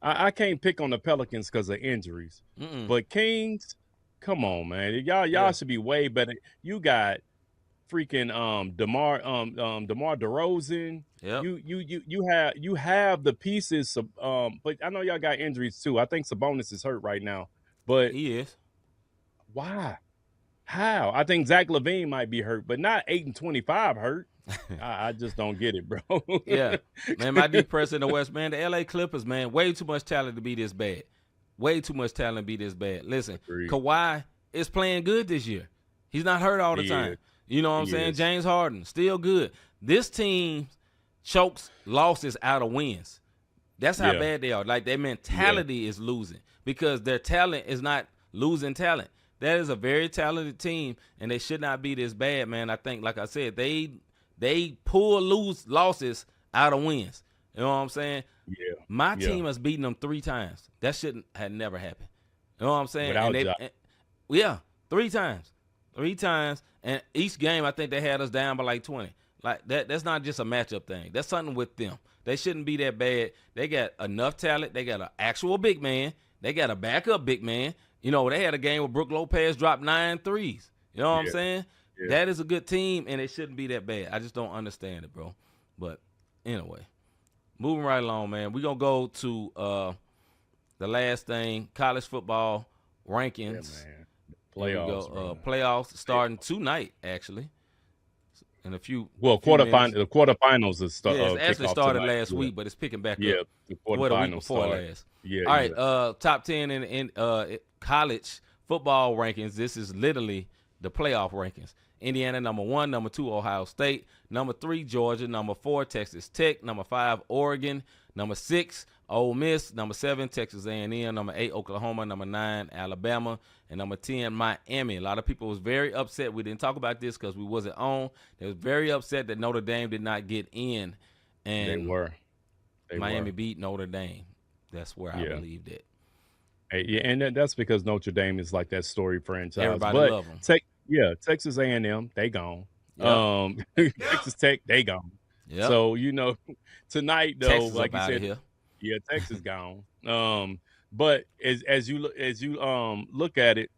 I can't pick on the Pelicans because of injuries. But Kings, come on, man. Y'all should be way better. You got freaking DeMar DeRozan. Yep. You have the pieces but I know y'all got injuries too. I think Sabonis is hurt right now. But he is. Why? How? I think Zach LaVine might be hurt, but not 8-25 hurt. I just don't get it, bro. Yeah. Man, my deep press in the West, man. The LA Clippers, man, way too much talent to be this bad. Way too much talent to be this bad. Listen, Kawhi is playing good this year. He's not hurt all the time. You know what I'm saying? James Harden, still good. This team chokes losses out of wins. That's how bad they are. Like, their mentality is losing because their talent is not losing talent. That is a very talented team, and they should not be this bad, man. I think, like I said, they pull losses out of wins. You know what I'm saying? Yeah. My team has beaten them 3 times. That shouldn't have never happened. You know what I'm saying? And 3 times. 3 times. And each game, I think they had us down by like 20. Like, that's not just a matchup thing. That's something with them. They shouldn't be that bad. They got enough talent. They got an actual big man. They got a backup big man. You know, they had a game where Brook Lopez dropped 9 threes. You know what I'm saying? Yeah. That is a good team, and it shouldn't be that bad. I just don't understand it, bro. But anyway, moving right along, man. We're going to go to the last thing, college football rankings. Yeah, man. Playoffs. Playoffs starting tonight, actually. In a few. Well, the quarterfinals is it's actually started last week, but it's picking back up. Yeah, the quarterfinals started last. Yeah. All right. Top 10 in college football rankings. This is literally the playoff rankings. Indiana number 1, number 2 Ohio State, number 3 Georgia, number 4 Texas Tech, number 5 Oregon, number 6 Ole Miss, number 7 Texas A&M, number 8 Oklahoma, number 9 Alabama, and number 10 Miami. A lot of people was very upset. We didn't talk about this because we wasn't on. They was very upset that Notre Dame did not get in, and Miami beat Notre Dame. That's where I believe that. Yeah, and that's because Notre Dame is like that story franchise. Everybody love them. Texas A&M, they gone. Yep. Texas Tech, they gone. Yep. So, tonight though, Texas like you said, Texas gone. But as you look at it,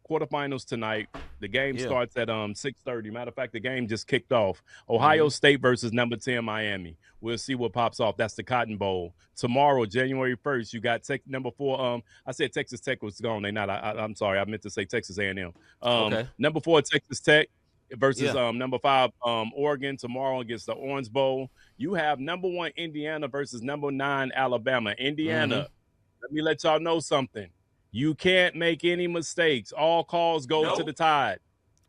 quarterfinals tonight. The game starts at 6:30. Matter of fact, the game just kicked off. Ohio State versus number 10 Miami. We'll see what pops off. That's the Cotton Bowl. Tomorrow, January 1st, you got number 4. I said Texas Tech was gone. They not. I'm sorry. I meant to say Texas A&M. Number 4 Texas Tech versus Yeah. number 5 Oregon tomorrow against the Orange Bowl. You have number 1 Indiana versus number 9 Alabama. Mm-hmm. Indiana, let me let y'all know something. You can't make any mistakes. All calls go to the Tide.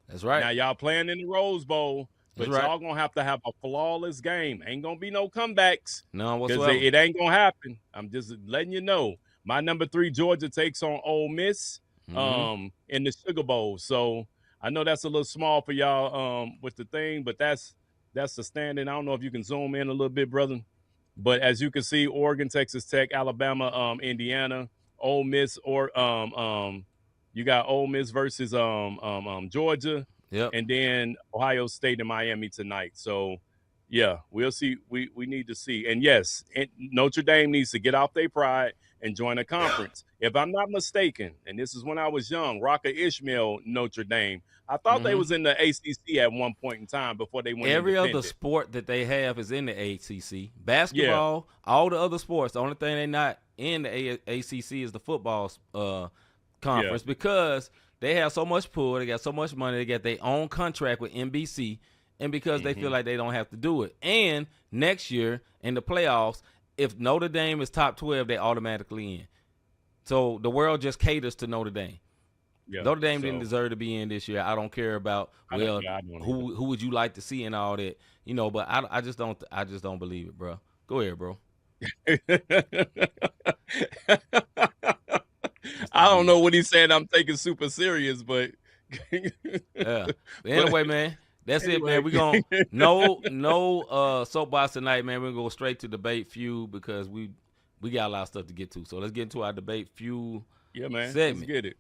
That's right. Now y'all playing in the Rose Bowl, That's but right. y'all gonna have to have a flawless game. Ain't gonna be no comebacks None because whatsoever. it ain't gonna happen. I'm just letting you know. My number 3 Georgia takes on Ole Miss in the Sugar Bowl. So I know that's a little small for y'all with the thing, but that's the standing. I don't know if you can zoom in a little bit, brother. But as you can see, Oregon, Texas Tech, Alabama, Indiana, Ole Miss, or you got Ole Miss versus Georgia, Yep. and then Ohio State and Miami tonight. So yeah, we'll see. We need to see. And yes, Notre Dame needs to get off their pride and join a conference. If I'm not mistaken, and this is when I was young, Rocker Ishmael, Notre Dame. I thought they was in the ACC at one point in time before they went Every independent. other sport that they have is in the ACC. Basketball, all the other sports. The only thing they're not in the ACC is the football conference because they have so much pull. They got so much money. They got their own contract with NBC, and because they feel like they don't have to do it. And next year in the playoffs, if Notre Dame is top 12, they automatically in. So the world just caters to Notre Dame. Yeah, Notre Dame didn't deserve to be in this year. I don't care about who would you like to see and all that, But I just don't believe it, bro. Go ahead, bro. I don't know what he said. I'm taking super serious, but yeah. But anyway, man, that's it, man. We gonna no soapbox tonight, man. We're gonna go straight to debate feud because we got a lot of stuff to get to. So let's get into our debate feud. Yeah, man. Segment. Let's get it.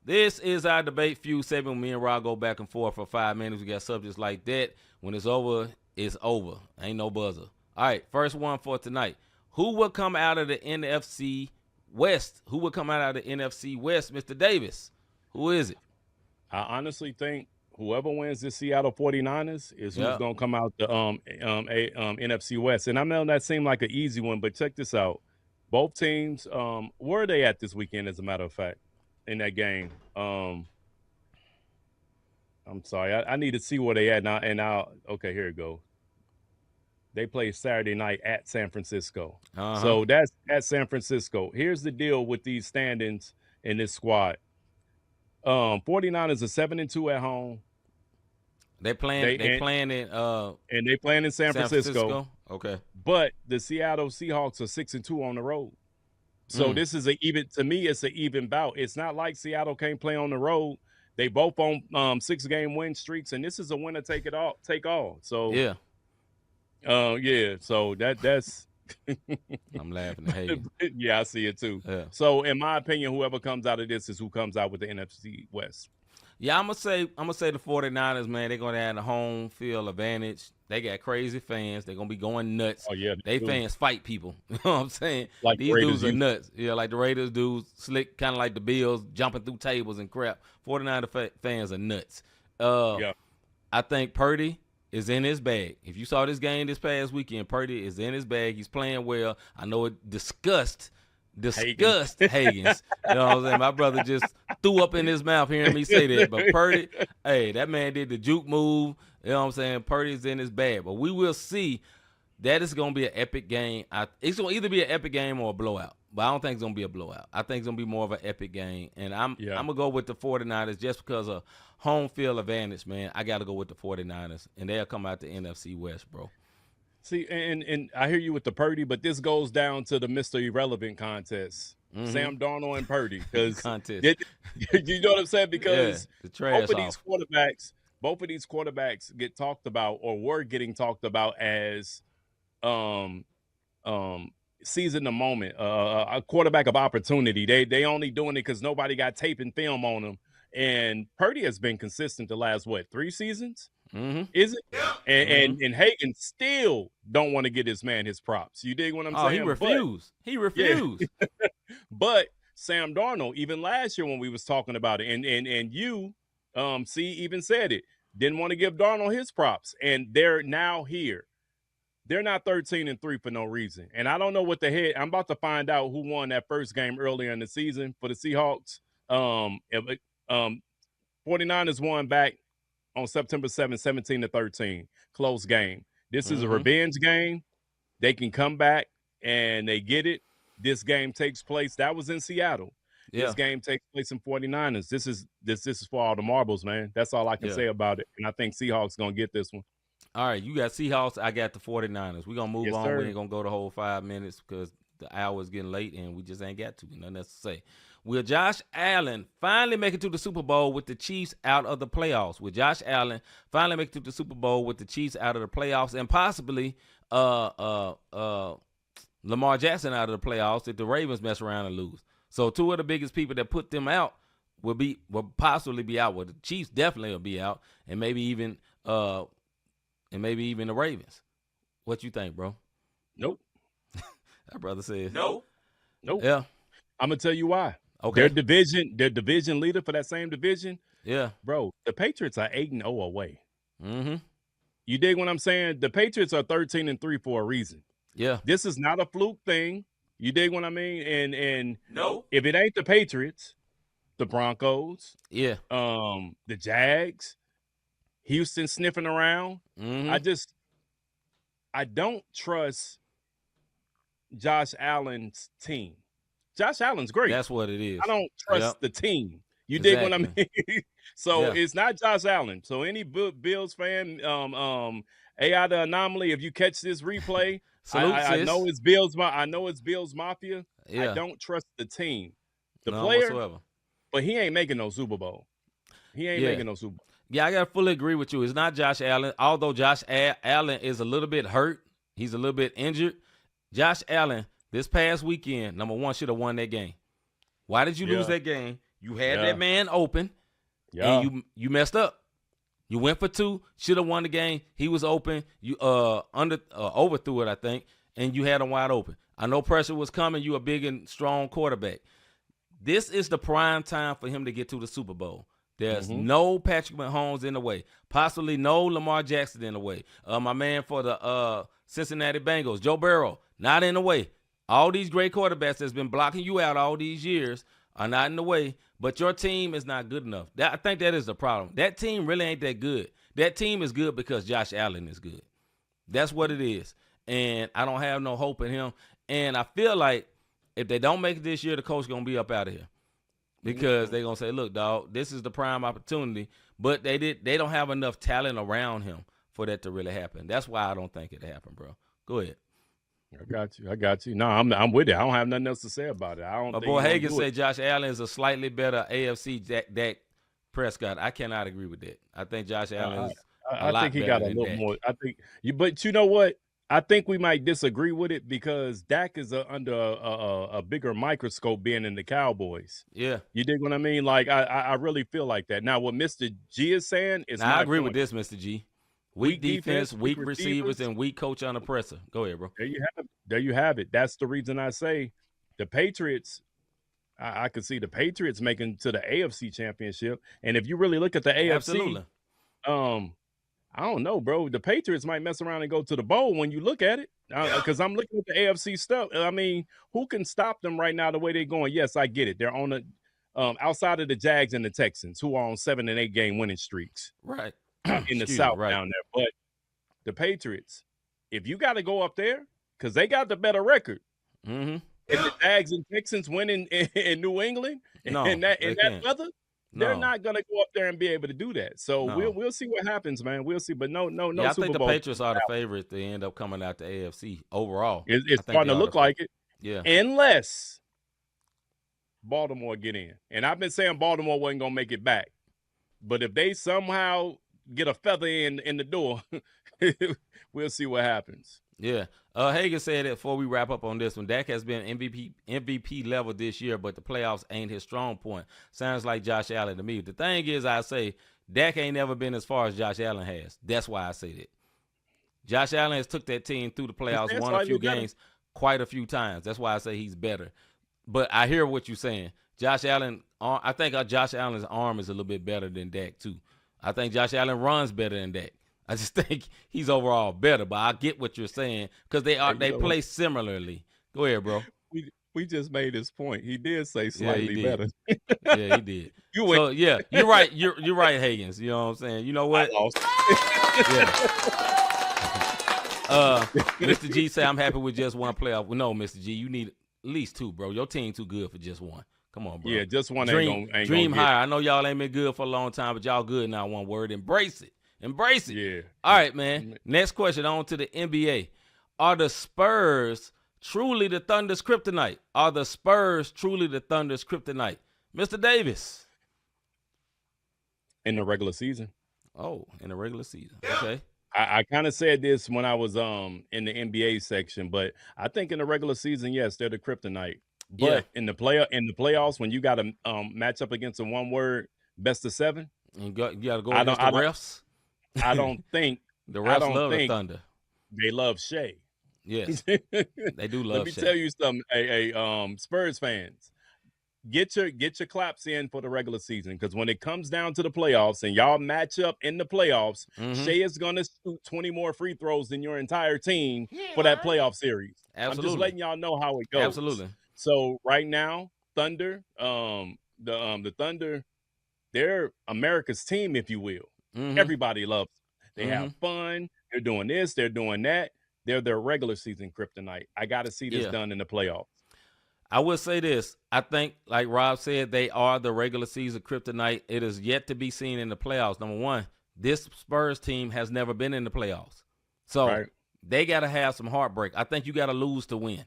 This is our debate feud segment. Me and Rob go back and forth for 5 minutes. We got subjects like that. When it's over, it's over. Ain't no buzzer. All right, first one for tonight. Who will come out of the NFC West? Who will come out of the NFC West, Mr. Davis? Who is it? I honestly think whoever wins this Seattle 49ers is who's going to come out the NFC West. And I know that seemed like an easy one, but check this out. Both teams, where are they at this weekend, as a matter of fact, in that game? I'm sorry. I need to see where they at now. And okay, here it goes. They play Saturday night at San Francisco. So that's at San Francisco. Here's the deal with these standings in this squad. 49ers are 7-2 at home. They playing in San Francisco. Okay. But the Seattle Seahawks are 6-2 on the road. So this is to me, it's an even bout. It's not like Seattle can't play on the road. They both on 6-game win streaks, and this is a winner take all. So yeah. So that's I'm laughing at Hagen. Yeah, I see it too. Yeah. So in my opinion, whoever comes out of this is who comes out with the NFC West. Yeah, I'm gonna say the 49ers, man, they're gonna have the home field advantage. They got crazy fans. They're gonna be going nuts. Oh yeah. They fans fight people. You know what I'm saying? Like these dudes are nuts. Yeah, like the Raiders do, slick, kind of like the Bills, jumping through tables and crap. 49er fans are nuts. I think Purdy is in his bag. If you saw this game this past weekend, Purdy is in his bag. He's playing well. I know it disgust Higgins. You know what I'm saying? My brother just threw up in his mouth hearing me say that. But Purdy, hey, that man did the juke move. You know what I'm saying? Purdy's in his bag. But we will see. That is going to be an epic game. It's going to either be an epic game or a blowout. But I don't think it's going to be a blowout. I think it's going to be more of an epic game. And I'm going to go with the 49ers just because of home field advantage, man. I got to go with the 49ers. And they'll come out the NFC West, bro. See, and I hear you with the Purdy, but this goes down to the Mr. Irrelevant contest. Sam Darnold and Purdy. You know what I'm saying? Because both of these quarterbacks get talked about or were getting talked about as seizing the moment, a quarterback of opportunity. They only doing it because nobody got tape and film on them. And Purdy has been consistent the last 3 seasons. Is it? And Hagen still don't want to get his man his props. You dig what I'm saying? He refused. Yeah. But Sam Darnold, even last year when we was talking about it, and you even said it, didn't want to give Darnold his props, and they're now here. they're not 13-3 for no reason. And I don't know what the head. I'm about to find out who won that first game earlier in the season for the Seahawks. 49ers won back on September 7th, 17-13. Close game. This is a revenge game. They can come back and they get it. This game takes place. That was in Seattle. Yeah. This game takes place in 49ers. This is for all the marbles, man. That's all I can say about it. And I think Seahawks going to get this one. All right, you got Seahawks. I got the 49ers. We're going to move on. Sir. We ain't going to go the whole 5 minutes because the hour is getting late and we just ain't got to. Nothing else to say. Will Josh Allen finally make it to the Super Bowl with the Chiefs out of the playoffs? Will Josh Allen finally make it to the Super Bowl with the Chiefs out of the playoffs and possibly Lamar Jackson out of the playoffs if the Ravens mess around and lose? So two of the biggest people that put them out will possibly be out. Well, the Chiefs definitely will be out, and maybe even the Ravens. What you think, bro? Nope. That brother said nope. Yeah. I'm gonna tell you why. Okay. Their division leader for that same division. Yeah. Bro, the Patriots are 8-0 away. Mm-hmm. You dig what I'm saying? The Patriots are 13-3 for a reason. Yeah. This is not a fluke thing. You dig what I mean? And no, if it ain't the Patriots, the Broncos, yeah, the Jags, Houston sniffing around. Mm-hmm. I don't trust Josh Allen's team. Josh Allen's great. That's what it is. I don't trust the team. You dig what I mean? So it's not Josh Allen. So any Bills fan, AI the Anomaly, if you catch this replay, I know it's Bills. I know it's Bills Mafia. Yeah. I don't trust the team, the player, whatsoever. But he ain't making no Super Bowl. He ain't making no Super Bowl. Yeah, I gotta fully agree with you. It's not Josh Allen, although Josh Allen is a little bit hurt. He's a little bit injured. Josh Allen, this past weekend, number one, should have won that game. Why did you lose that game? You had that man open, and you messed up. You went for two, should have won the game. He was open. You overthrew it, I think, and you had him wide open. I know pressure was coming. You a big and strong quarterback. This is the prime time for him to get to the Super Bowl. There's no Patrick Mahomes in the way. Possibly no Lamar Jackson in the way. My man for the Cincinnati Bengals, Joe Burrow, not in the way. All these great quarterbacks that's been blocking you out all these years are not in the way, but your team is not good enough. I think that is the problem. That team really ain't that good. That team is good because Josh Allen is good. That's what it is. And I don't have no hope in him. And I feel like if they don't make it this year, the coach going to be up out of here. Because they're going to say, look, dog, this is the prime opportunity. But they don't have enough talent around him for that to really happen. That's why I don't think it'll happen, bro. Go ahead. I got you. No, I'm with it. I don't have nothing else to say about it. My boy Hagan said Josh Allen is a slightly better AFC Dak Prescott. I cannot agree with that. I think Josh Allen is a lot better than Dak. I think he got a little more. But you know what? I think we might disagree with it because Dak is under a bigger microscope being in the Cowboys. Yeah. You dig what I mean? Like, I really feel like that. Now, what Mr. G is saying is I agree with this, Mr. G. Weak defense, weak receivers, and weak coach under pressure. Go ahead, bro. There you have it. That's the reason I say the Patriots, I could see the Patriots making to the AFC Championship. And if you really look at the AFC, absolutely. I don't know, bro. The Patriots might mess around and go to the bowl when you look at it. Because I'm looking at the AFC stuff. I mean, who can stop them right now the way they're going? Yes, I get it. They're on the outside of the Jags and the Texans, who are on 7 and 8 game winning streaks. Right. In the South down there. But the Patriots, if you got to go up there, because they got the better record. If the Jags and Texans win in New England in that weather, they're not going to go up there and be able to do that. So we'll see what happens, man. We'll see. But no I Super Bowl. think the Patriots are the favorites to end up coming out the AFC overall. It's starting to look like it. Yeah. Unless Baltimore get in. And I've been saying Baltimore wasn't going to make it back. But if they somehow get a feather in the door, we'll see what happens. Yeah. Hagan said that before we wrap up on this one, Dak has been MVP level this year, but the playoffs ain't his strong point. Sounds like Josh Allen to me. The thing is, I say Dak ain't never been as far as Josh Allen has. That's why I say that. Josh Allen has took that team through the playoffs, won a few games quite a few times. That's why I say he's better. But I hear what you're saying. Josh Allen, I think Josh Allen's arm is a little bit better than Dak too. I think Josh Allen runs better than Dak. I just think he's overall better. But I get what you're saying because they play similarly. Go ahead, bro. We just made his point. He did say Yeah, he slightly did. better. Yeah, he did. You win. So yeah, you're right. You're right, Higgins. You know what I'm saying? You know what? I lost. Mr. G say I'm happy with just one playoff. Well, no, Mr. G, you need at least 2, bro. Your team too good for just one. Come on, bro. Yeah, just one Dream ain't higher. I know y'all ain't been good for a long time, but y'all good now. One word, embrace it. Embrace it. Yeah. All right, man. Next question, on to the NBA. Are the Spurs truly the Thunder's kryptonite? Are the Spurs truly the Thunder's kryptonite? Mr. Davis. In the regular season. Oh, in the regular season. Okay. I kind of said this when I was in the NBA section, but I think in the regular season, yes, they're the kryptonite. But in the playoffs, when you got to match up against a one-word best of 7, you got to go against the refs. I don't think the refs love the Thunder. They love Shea. Yes, they do love. Let me Shea. tell you something, Spurs fans. Get your claps in for the regular season, because when it comes down to the playoffs and y'all match up in the playoffs, Shea is going to shoot 20 more free throws than your entire team for that playoff series. Absolutely. I'm just letting y'all know how it goes. Absolutely. So right now, Thunder, the Thunder, they're America's team, if you will. Everybody loves them. They have fun. They're doing this. They're doing that. They're their regular season kryptonite. I got to see this done in the playoffs. I will say this. I think, like Rob said, they are the regular season kryptonite. It is yet to be seen in the playoffs. Number one, this Spurs team has never been in the playoffs. So they got to have some heartbreak. I think you got to lose to win.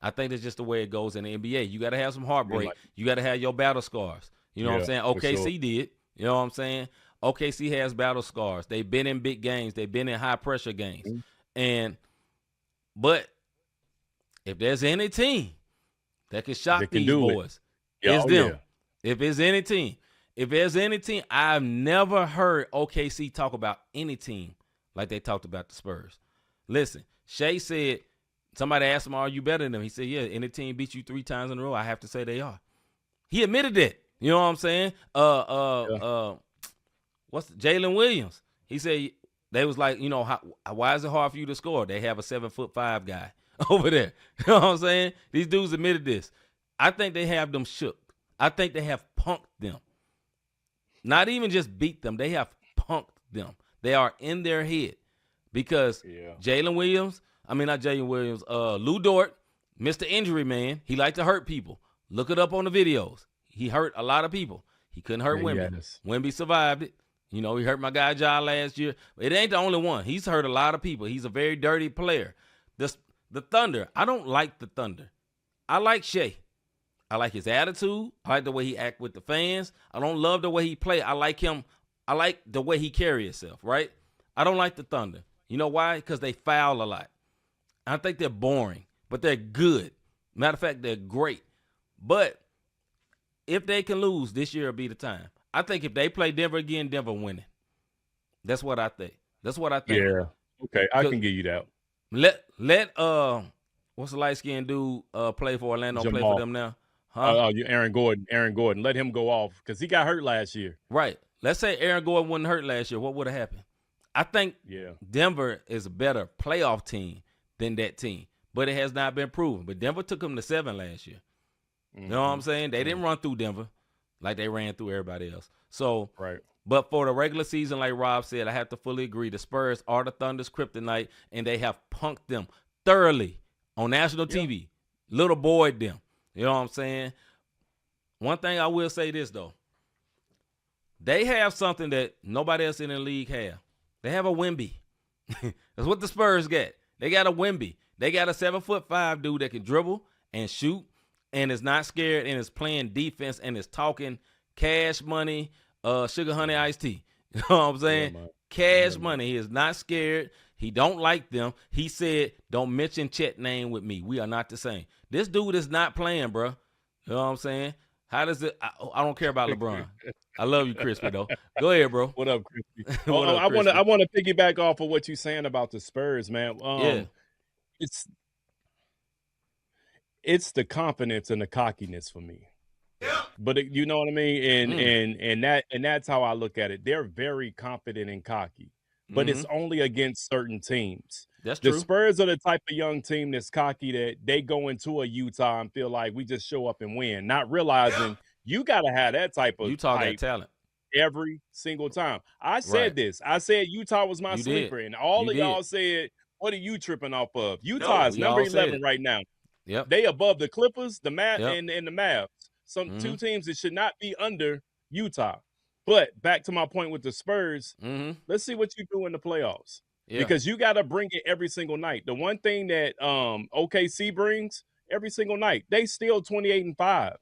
I think that's just the way it goes in the NBA. You got to have some heartbreak. You got to have your battle scars. You know what I'm saying? OKC did. You know what I'm saying? OKC has battle scars. They've been in big games. They've been in high-pressure games. But if there's any team that can shock these boys, it's them. If it's any team. If there's any team, I've never heard OKC talk about any team like they talked about the Spurs. Listen, Shea said, somebody asked him, are you better than them? He said, yeah, any team beat you 3 times in a row, I have to say they are. He admitted that. You know what I'm saying? What's Jalen Williams? He said, they was like, you know, why is it hard for you to score? They have a 7'5" guy over there. You know what I'm saying? These dudes admitted this. I think they have them shook. I think they have punked them. Not even just beat them. They have punked them. They are in their head because Jalen Williams, Lou Dort, Mr. Injury Man, he liked to hurt people. Look it up on the videos. He hurt a lot of people. He couldn't hurt Wemby. Wemby survived it. You know, he hurt my guy Ja last year. It ain't the only one. He's hurt a lot of people. He's a very dirty player. The Thunder, I don't like the Thunder. I like Shea. I like his attitude. I like the way he act with the fans. I don't love the way he play. I like him. I like the way he carry himself, right? I don't like the Thunder. You know why? Because they foul a lot. I think they're boring, but they're good. Matter of fact, they're great. But if they can lose, this year will be the time. I think if they play Denver again, Denver winning. That's what I think. Yeah. Okay, I can give you that. Let what's the light-skinned dude play for Orlando? Jamal. Play for them now? Aaron Gordon. Let him go off because he got hurt last year. Right. Let's say Aaron Gordon wasn't hurt last year. What would have happened? I think Denver is a better playoff team than that team, but it has not been proven. But Denver took them to 7 last year. You know what I'm saying? They didn't run through Denver like they ran through everybody else. So, but for the regular season, like Rob said, I have to fully agree. The Spurs are the Thunder's kryptonite, and they have punked them thoroughly on national TV. Little boy them. You know what I'm saying? One thing I will say this, though. They have something that nobody else in the league have. They have a Wemby. That's what the Spurs get. They got a Wemby. They got a 7'5" dude that can dribble and shoot and is not scared and is playing defense and is talking cash money, sugar honey iced tea. You know what I'm saying? Cash money. He is not scared. He don't like them. He said, don't mention Chet name with me. We are not the same. This dude is not playing, bro. You know what I'm saying? How does it? I don't care about LeBron. I love you, Crispy, though. Go ahead, bro. What up, Crispy? I want to piggyback off of what you're saying about the Spurs, man. It's the confidence and the cockiness for me. But you know what I mean? And that's how I look at it. They're very confident and cocky. but it's only against certain teams. That's The true. Spurs are the type of young team that's cocky that they go into a Utah and feel like we just show up and win, not realizing you got to have that type of Utah got hype talent. every single time. I said Right. this. I said Utah was my You sleeper, did. and all You of y'all did. said, what are you tripping off of? Utah is we number all said 11 it. right now. Yep. They above the Clippers, the Yep. and the Mavs. Some two teams that should not be under Utah. But back to my point with the Spurs, let's see what you do in the playoffs. Yeah. Because you got to bring it every single night. The one thing that OKC brings every single night, they still 28-5.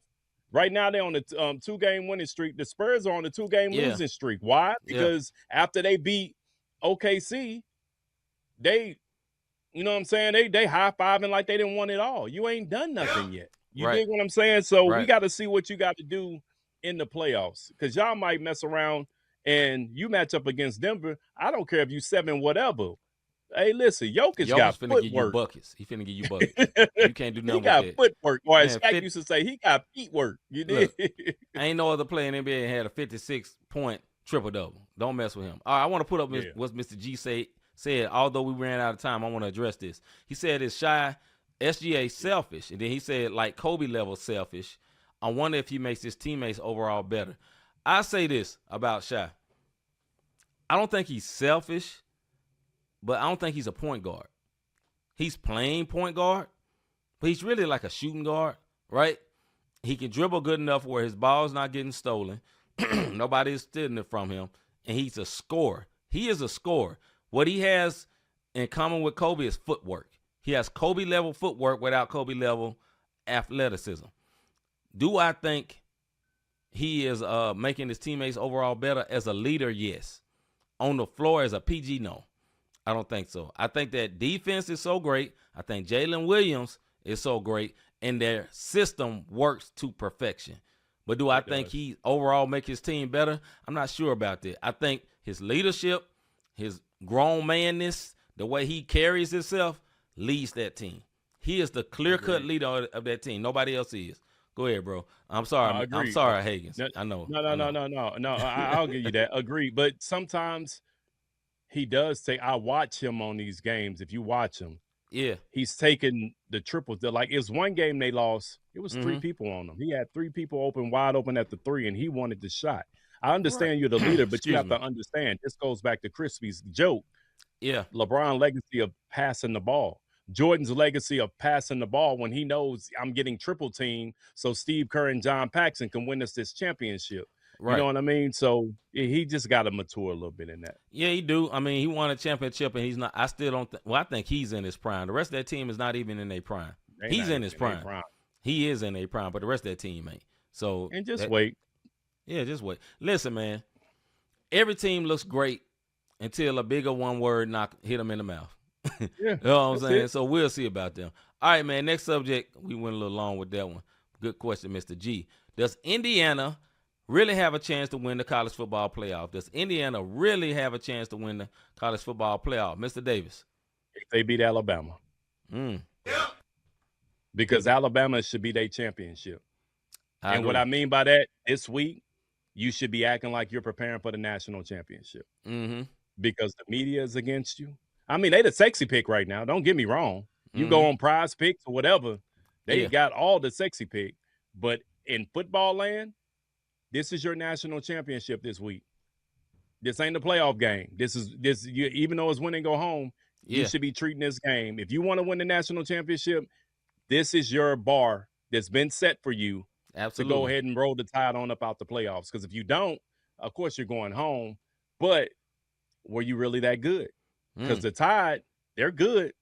Right now they're on the 2-game winning streak. The Spurs are on the 2-game losing streak. Why? Because after they beat OKC, they, you know what I'm saying? They high-fiving like they didn't want it all. You ain't done nothing yet. You dig what I'm saying? So we got to see what you got to do in the playoffs, because y'all might mess around and you match up against Denver. I don't care if you 7 whatever. Hey, listen, Jokic got finna give you footwork. buckets. He finna give you buckets. You can't do nothing He got with that. footwork. Or as Man, Shaq used to say, he got feet work. You did. Ain't no other player in the NBA had a 56-point triple-double. Don't mess with him. All right, I want to put up what Mr. G said. Although we ran out of time, I want to address this. He said it's shy, SGA selfish. And then he said, like Kobe level selfish. I wonder if he makes his teammates overall better. I say this about Shy. I don't think he's selfish, but I don't think he's a point guard. He's playing point guard, but he's really like a shooting guard, right? He can dribble good enough where his ball's not getting stolen. Nobody is stealing it from him, and he's a scorer. He is a scorer. What he has in common with Kobe is footwork. He has Kobe-level footwork without Kobe-level athleticism. Do I think he is making his teammates overall better as a leader? Yes. On the floor as a PG? No. I don't think so. I think that defense is so great. I think Jalen Williams is so great, and their system works to perfection. But do I think he overall make his team better? I'm not sure about that. I think his leadership, his grown manness, the way he carries himself leads that team. He is the clear-cut leader of that team. Nobody else is. Go ahead, bro. I'm sorry. I'm sorry, Higgins. I know. No. I'll give you that. Agreed. But sometimes he does take. I watch him on these games. If you watch him, he's taking the triple. Like, it's one game they lost. It was 3 people on him. He had 3 people wide open at the 3, and he wanted the shot. I understand you're the leader, but you have to understand. This goes back to Crispy's joke. Yeah. LeBron's legacy of passing the ball. Jordan's legacy of passing the ball when he knows I'm getting triple team, so Steve Kerr and John Paxson can win us this championship. Right. You know what I mean? So he just got to mature a little bit in that. Yeah, he do. I mean, he won a championship, and he's not. I still don't. I think he's in his prime. The rest of that team is not even in their prime. He's in his prime. He is in their prime, but the rest of that team ain't. So and just wait. Yeah, just wait. Listen, man. Every team looks great until a bigger one word hit them in the mouth. You know what I'm saying? So we'll see about them. All right, man. Next subject. We went a little long with that one. Good question, Mr. G. Does Indiana really have a chance to win the college football playoff? Does Indiana really have a chance to win the college football playoff? Mr. Davis. If they beat Alabama. Because Alabama should be their championship. And what I mean by that, this week, you should be acting like you're preparing for the national championship. Because the media is against you. I mean, they the sexy pick right now. Don't get me wrong. You go on Prize Picks or whatever. They got all the sexy pick. But in football land, this is your national championship this week. This ain't the playoff game. Even though it's win and go home, you should be treating this game. If you want to win the national championship, this is your bar that's been set for you to go ahead and roll the tide on up out the playoffs. Because if you don't, of course you're going home. But were you really that good? Because the Tide, they're good.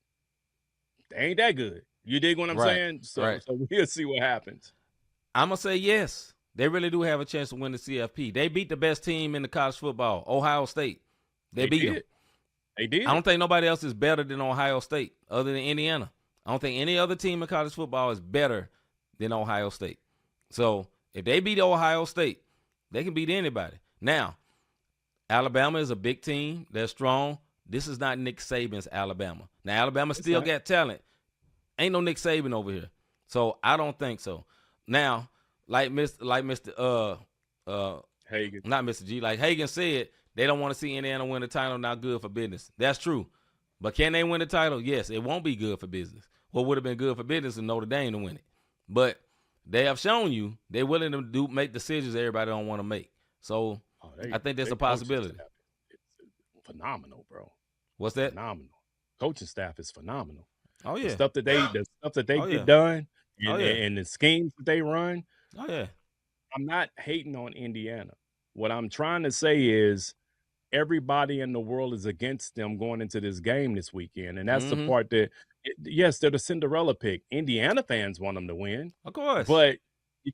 They ain't that good. You dig what I'm saying? So we'll see what happens. I'm going to say yes. They really do have a chance to win the CFP. They beat the best team in the college football, Ohio State. They beat them. They did. I don't think nobody else is better than Ohio State other than Indiana. I don't think any other team in college football is better than Ohio State. So if they beat Ohio State, they can beat anybody. Now, Alabama is a big team. They're strong. This is not Nick Saban's Alabama. Now, Alabama still got talent. Ain't no Nick Saban over here. So I don't think so. Now, like Mr. Hagan. Not Mr. G, like Hagan said, they don't want to see Indiana win the title. Not good for business. That's true. But can they win the title? Yes, it won't be good for business. What would have been good for business is Notre Dame to win it. But they have shown you they're willing to make decisions everybody don't want to make. So I think that's a possibility. It's phenomenal, bro. What's that? Phenomenal. Coaching staff is phenomenal. Oh yeah. The stuff that they Oh, get yeah. done Oh, yeah. and the schemes that they run. Oh yeah. I'm not hating on Indiana. What I'm trying to say is everybody in the world is against them going into this game this weekend. And that's the part that, yes, they're the Cinderella pick. Indiana fans want them to win. Of course. But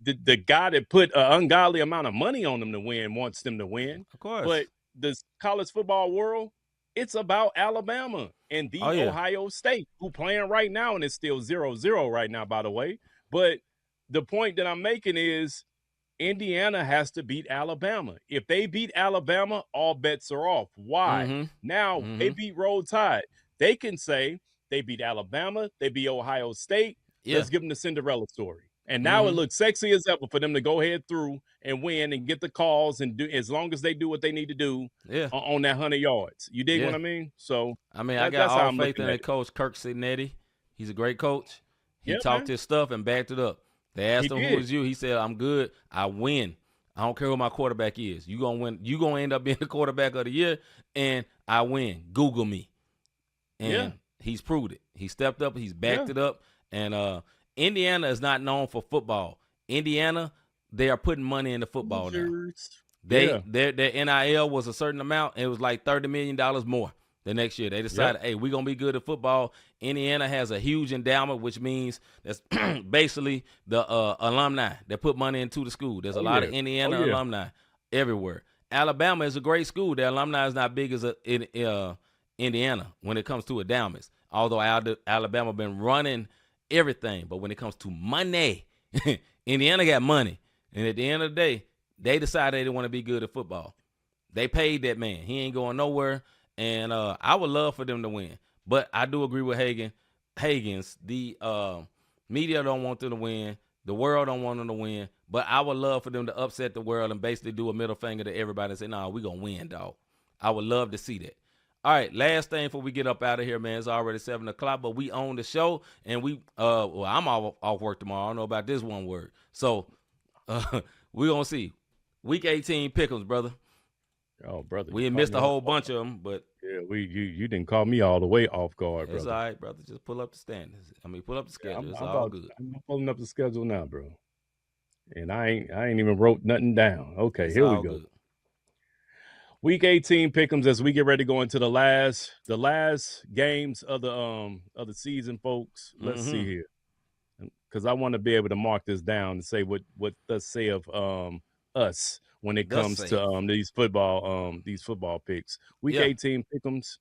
the guy that put an ungodly amount of money on them to win wants them to win. Of course. But the college football world, it's about Alabama and the Ohio State, who playing right now, and it's still 0-0 right now, by the way. But the point that I'm making is Indiana has to beat Alabama. If they beat Alabama, all bets are off. Why? Now, they beat Roll Tide. They can say they beat Alabama, they beat Ohio State. Yeah. Let's give them the Cinderella story. And now it looks sexy as ever for them to go ahead through and win and get the calls and do, as long as they do what they need to do on that 100 yards. You dig what I mean? So I got all faith in that coach, Kirk Cincinnati. He's a great coach. He talked his stuff and backed it up. They asked him who was you. He said, I'm good. I win. I don't care who my quarterback is. You gonna win. You gonna end up being the quarterback of the year, and I win. Google me. And he's proved it. He stepped up. He's backed it up. And Indiana is not known for football. Indiana, they are putting money into football now. Their NIL was a certain amount. It was like $30 million more the next year. They decided, hey, we're going to be good at football. Indiana has a huge endowment, which means that's basically the alumni that put money into the school. There's a lot of Indiana alumni everywhere. Alabama is a great school. Their alumni is not big as Indiana when it comes to endowments, although Alabama been running everything. But when it comes to money, Indiana got money. And at the end of the day, they decided they didn't want to be good at football. They paid that man. He ain't going nowhere. And I would love for them to win. But I do agree with Higgins. The media don't want them to win. The world don't want them to win. But I would love for them to upset the world and basically do a middle finger to everybody and say, nah, we're going to win, dog. I would love to see that. All right, last thing before we get up out of here, man. It's already 7 o'clock, but we own the show. And I'm off work tomorrow. I don't know about this one word. So we're going to see. Week 18 pick'ems, brother. Oh, brother. We missed a whole bunch of them, but yeah, you didn't call me all the way off guard, brother. It's all right, brother. Just pull up the standings. Pull up the schedule. It's all good. I'm pulling up the schedule now, bro. And I ain't even wrote nothing down. Okay, here we go. Good. Week 18 pick'ems as we get ready to go into the last games of the season, folks. Let's see here, because I want to be able to mark this down and say what thus say of us when it comes to these football picks. Week 18 pick'ems.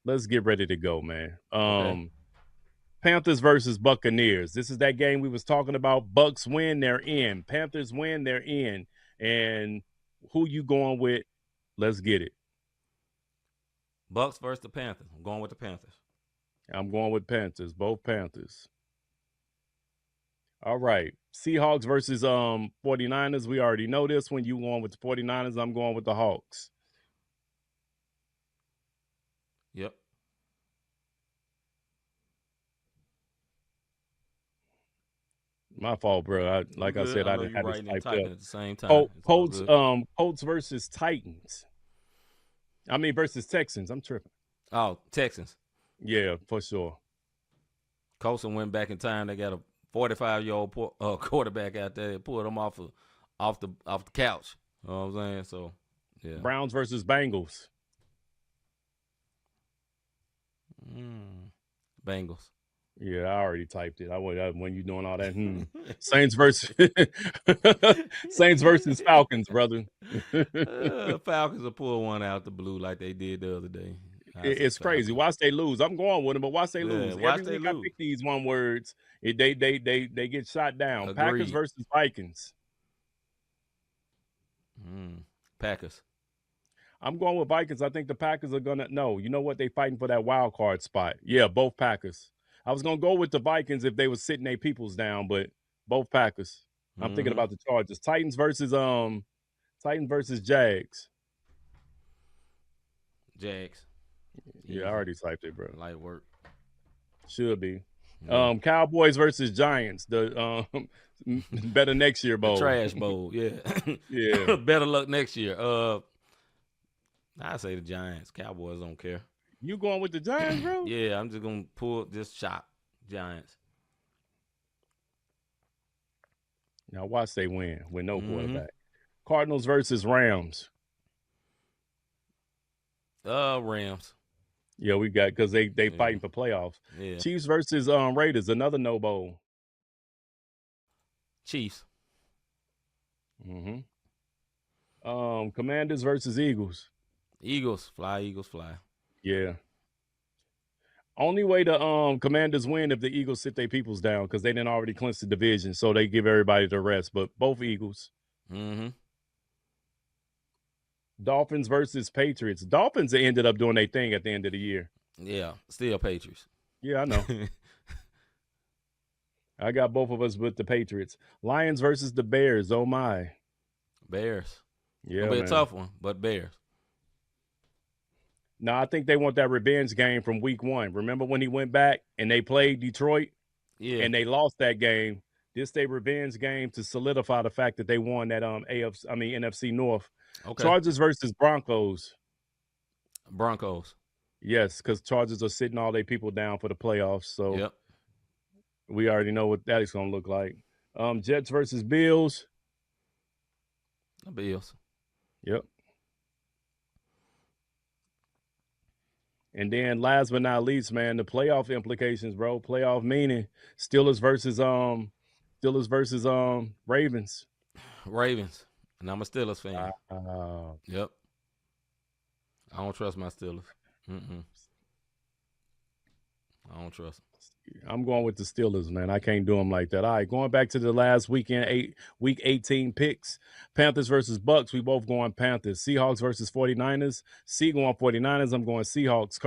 Let's get ready to go, man. Panthers versus Buccaneers. This is that game we was talking about. Bucks win, they're in. Panthers win, they're in. And who you going with? Let's get it. Bucks versus the Panthers. I'm going with the Panthers. I'm going with Panthers. Both Panthers. All right. Seahawks versus 49ers. We already know this one. You going with the 49ers. I'm going with the Hawks. Yep. My fault, bro. I said, I didn't have this typed up. At the same time. Colts versus Titans. Versus Texans. I'm tripping. Oh, Texans. Yeah, for sure. Colts went back in time. They got a 45-year-old quarterback out there. They pulled him off the couch. You know what I'm saying? So, yeah. Browns versus Bengals. Bengals. Yeah, I already typed it. When you doing all that. Saints versus Falcons, brother. Falcons will pull one out the blue like they did the other day. It's crazy. Watch they lose. I'm going with them, but watch they lose. Every week I pick these one words. They get shot down. Agreed. Packers versus Vikings. Packers. I'm going with Vikings. I think the Packers are gonna. No, you know what? They fighting for that wild card spot. Yeah, both Packers. I was gonna go with the Vikings if they were sitting their peoples down, but both Packers. I'm thinking about the Chargers. Titans versus Jags. Jags. Yeah, I already typed it, bro. Light work. Should be. Yeah. Cowboys versus Giants. The better next year The bowl. trash bowl, yeah. Yeah. Better luck next year. I say the Giants. Cowboys don't care. You going with the Giants, bro? Yeah, I'm just gonna just shop Giants. Now watch they win with no quarterback. Cardinals versus Rams. Rams. Yeah, we got because they fighting for playoffs. Yeah. Chiefs versus Raiders, another no bowl. Chiefs. Commanders versus Eagles. Eagles fly. Yeah. Only way the Commanders win if the Eagles sit their peoples down because they didn't already clinch the division, so they give everybody the rest. But both Eagles. Dolphins versus Patriots. Dolphins ended up doing their thing at the end of the year. Yeah, still Patriots. Yeah, I know. I got both of us with the Patriots. Lions versus the Bears. Oh my. Bears. Yeah, It'll be man. a tough one, but Bears. No, I think they want that revenge game from week 1. Remember when he went back and they played Detroit? Yeah. And they lost that game. This their revenge game to solidify the fact that they won that NFC North. Okay. Chargers versus Broncos. Broncos. Yes, because Chargers are sitting all their people down for the playoffs. So Yep. we already know what that is going to look like. Jets versus Bills. The Bills. Yep. And then last but not least, man, the playoff implications, bro. Playoff meaning Steelers versus Ravens. Ravens. And I'm a Steelers fan. Wow. Yep. I don't trust my Steelers. I don't trust them. I'm going with the Steelers, man. I can't do them like that. All right, going back to the last weekend, week 18 picks. Panthers versus Bucks. We both going Panthers. Seahawks versus 49ers. C going 49ers. I'm going Seahawks.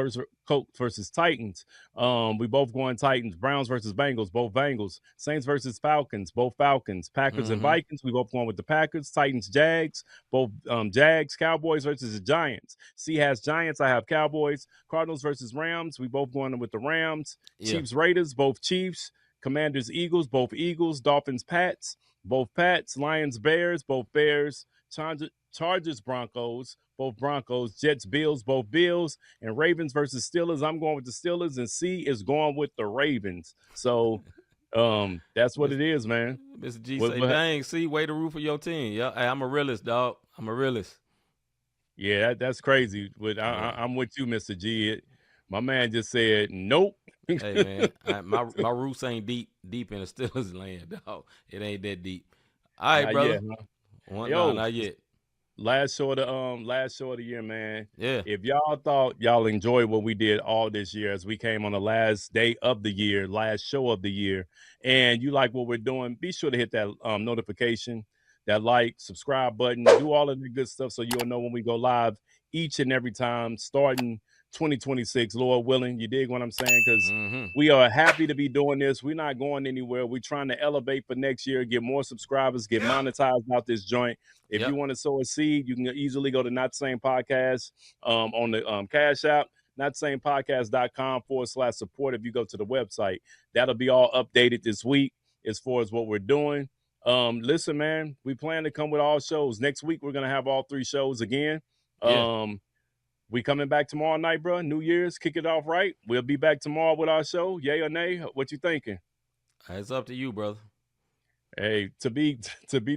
Colts versus Titans. We both going Titans. Browns versus Bengals. Both Bengals. Saints versus Falcons. Both Falcons. Packers and Vikings. We both going with the Packers. Titans, Jags. Both Jags. Cowboys versus the Giants. C has Giants. I have Cowboys. Cardinals versus Rams. We both going with the Rams. Yeah. Chiefs, Raiders, both Chiefs. Commanders, Eagles, both Eagles. Dolphins, Pats, both Pats. Lions, Bears, both Bears. Chargers, Broncos, both Broncos. Jets, Bills, both Bills. And Ravens versus Steelers. I'm going with the Steelers, and C is going with the Ravens. So that's what it is, man. Mr. G say, dang, C, way to root for your team. Yeah, hey, I'm a realist, dog. I'm a realist. Yeah, that's crazy. But I'm with you, Mr. G. My man just said, nope. Hey, man, my roots ain't deep in the Steelers land, dog. It ain't that deep. All right, Not brother. yet, huh? No, not yet. Last show of the year, man. Yeah. If y'all thought y'all enjoyed what we did all this year as we came on the last day of the year, last show of the year, and you like what we're doing, be sure to hit that notification, that like, subscribe button, do all of the good stuff so you'll know when we go live each and every time, starting 2026, Lord willing. You dig what I'm saying? Because we are happy to be doing this. We're not going anywhere. We're trying to elevate for next year, get more subscribers, get monetized out this joint. If you want to sow a seed, you can easily go to Not the Same Podcast on the Cash App, notthesamepodcast.com/support. If you go to the website, that'll be all updated this week as far as what we're doing. Listen, man, we plan to come with all shows. Next week, we're going to have all 3 shows again. We coming back tomorrow night, bro. New Year's, kick it off right. We'll be back tomorrow with our show. Yay or nay? What you thinking? It's up to you, brother. Hey, to be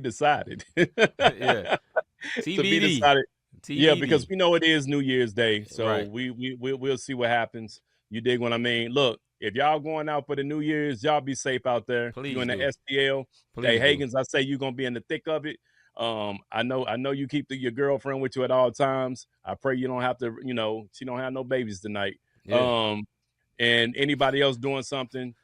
decided. Yeah. TBD. To be decided. TBD. Yeah, because we know it is New Year's Day, so right. we'll see what happens. You dig what I mean? Look, if y'all going out for the New Year's, y'all be safe out there. Please you in the do. STL. Please Hey, do. Hagens, I say you're gonna be in the thick of it. I know you keep your girlfriend with you at all times. I pray you don't have to, she don't have no babies tonight. Yeah. And anybody else doing something,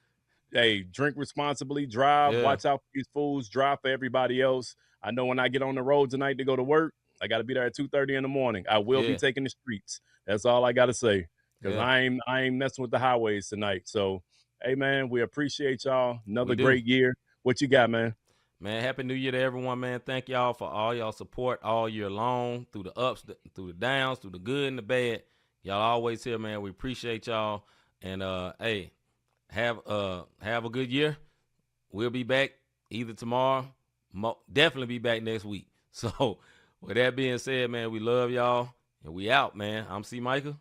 hey, drink responsibly, drive, watch out for these fools, drive for everybody else. I know when I get on the road tonight to go to work, I got to be there at 2:30 in the morning. I will be taking the streets. That's all I got to say, because I ain't messing with the highways tonight. So, hey, man, we appreciate y'all. Another great year. What you got, man? Man, Happy New Year to everyone, man. Thank y'all for all y'all support all year long, through the ups, through the downs, through the good and the bad. Y'all always here, man. We appreciate y'all. And hey, have a good year. We'll be back either tomorrow. Definitely be back next week. So with that being said, man, we love y'all. And we out, man. I'm C. Michael.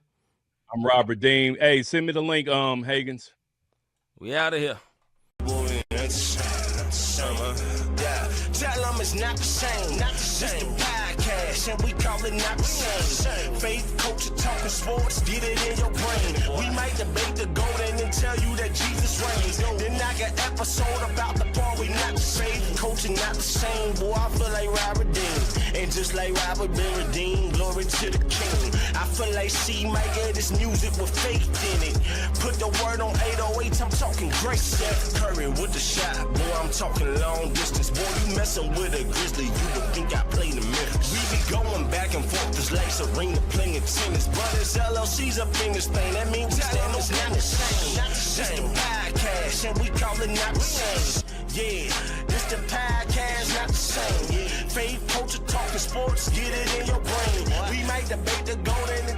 I'm Robert Dean. Hey, send me the link, Hagens. We out of here. Tell them it's not the same. This the podcast, and we call it not the same. Faith, culture, talking sports, get it in your brain. We might debate the golden and tell you that Jesus reigns. Then I got episode about the part we not the same. Culture not the same, boy, I feel like Robert Dean. And just like Robert been redeemed, glory to the King. I feel like C might get this music with faith in it. Put the word on 808, I'm talking great. Steph Curry with the shot, boy, I'm talking long distance. Boy, you messing with a Grizzly, you would think I played in Memphis. We be going back and forth, just like Serena playing tennis. But it's LLC's up in this thing, that means we stand it's not the same. This the podcast, and we call it not the same. Yeah, this the podcast, not the same. Faith, culture, talking sports, get it in your brain. We might debate the golden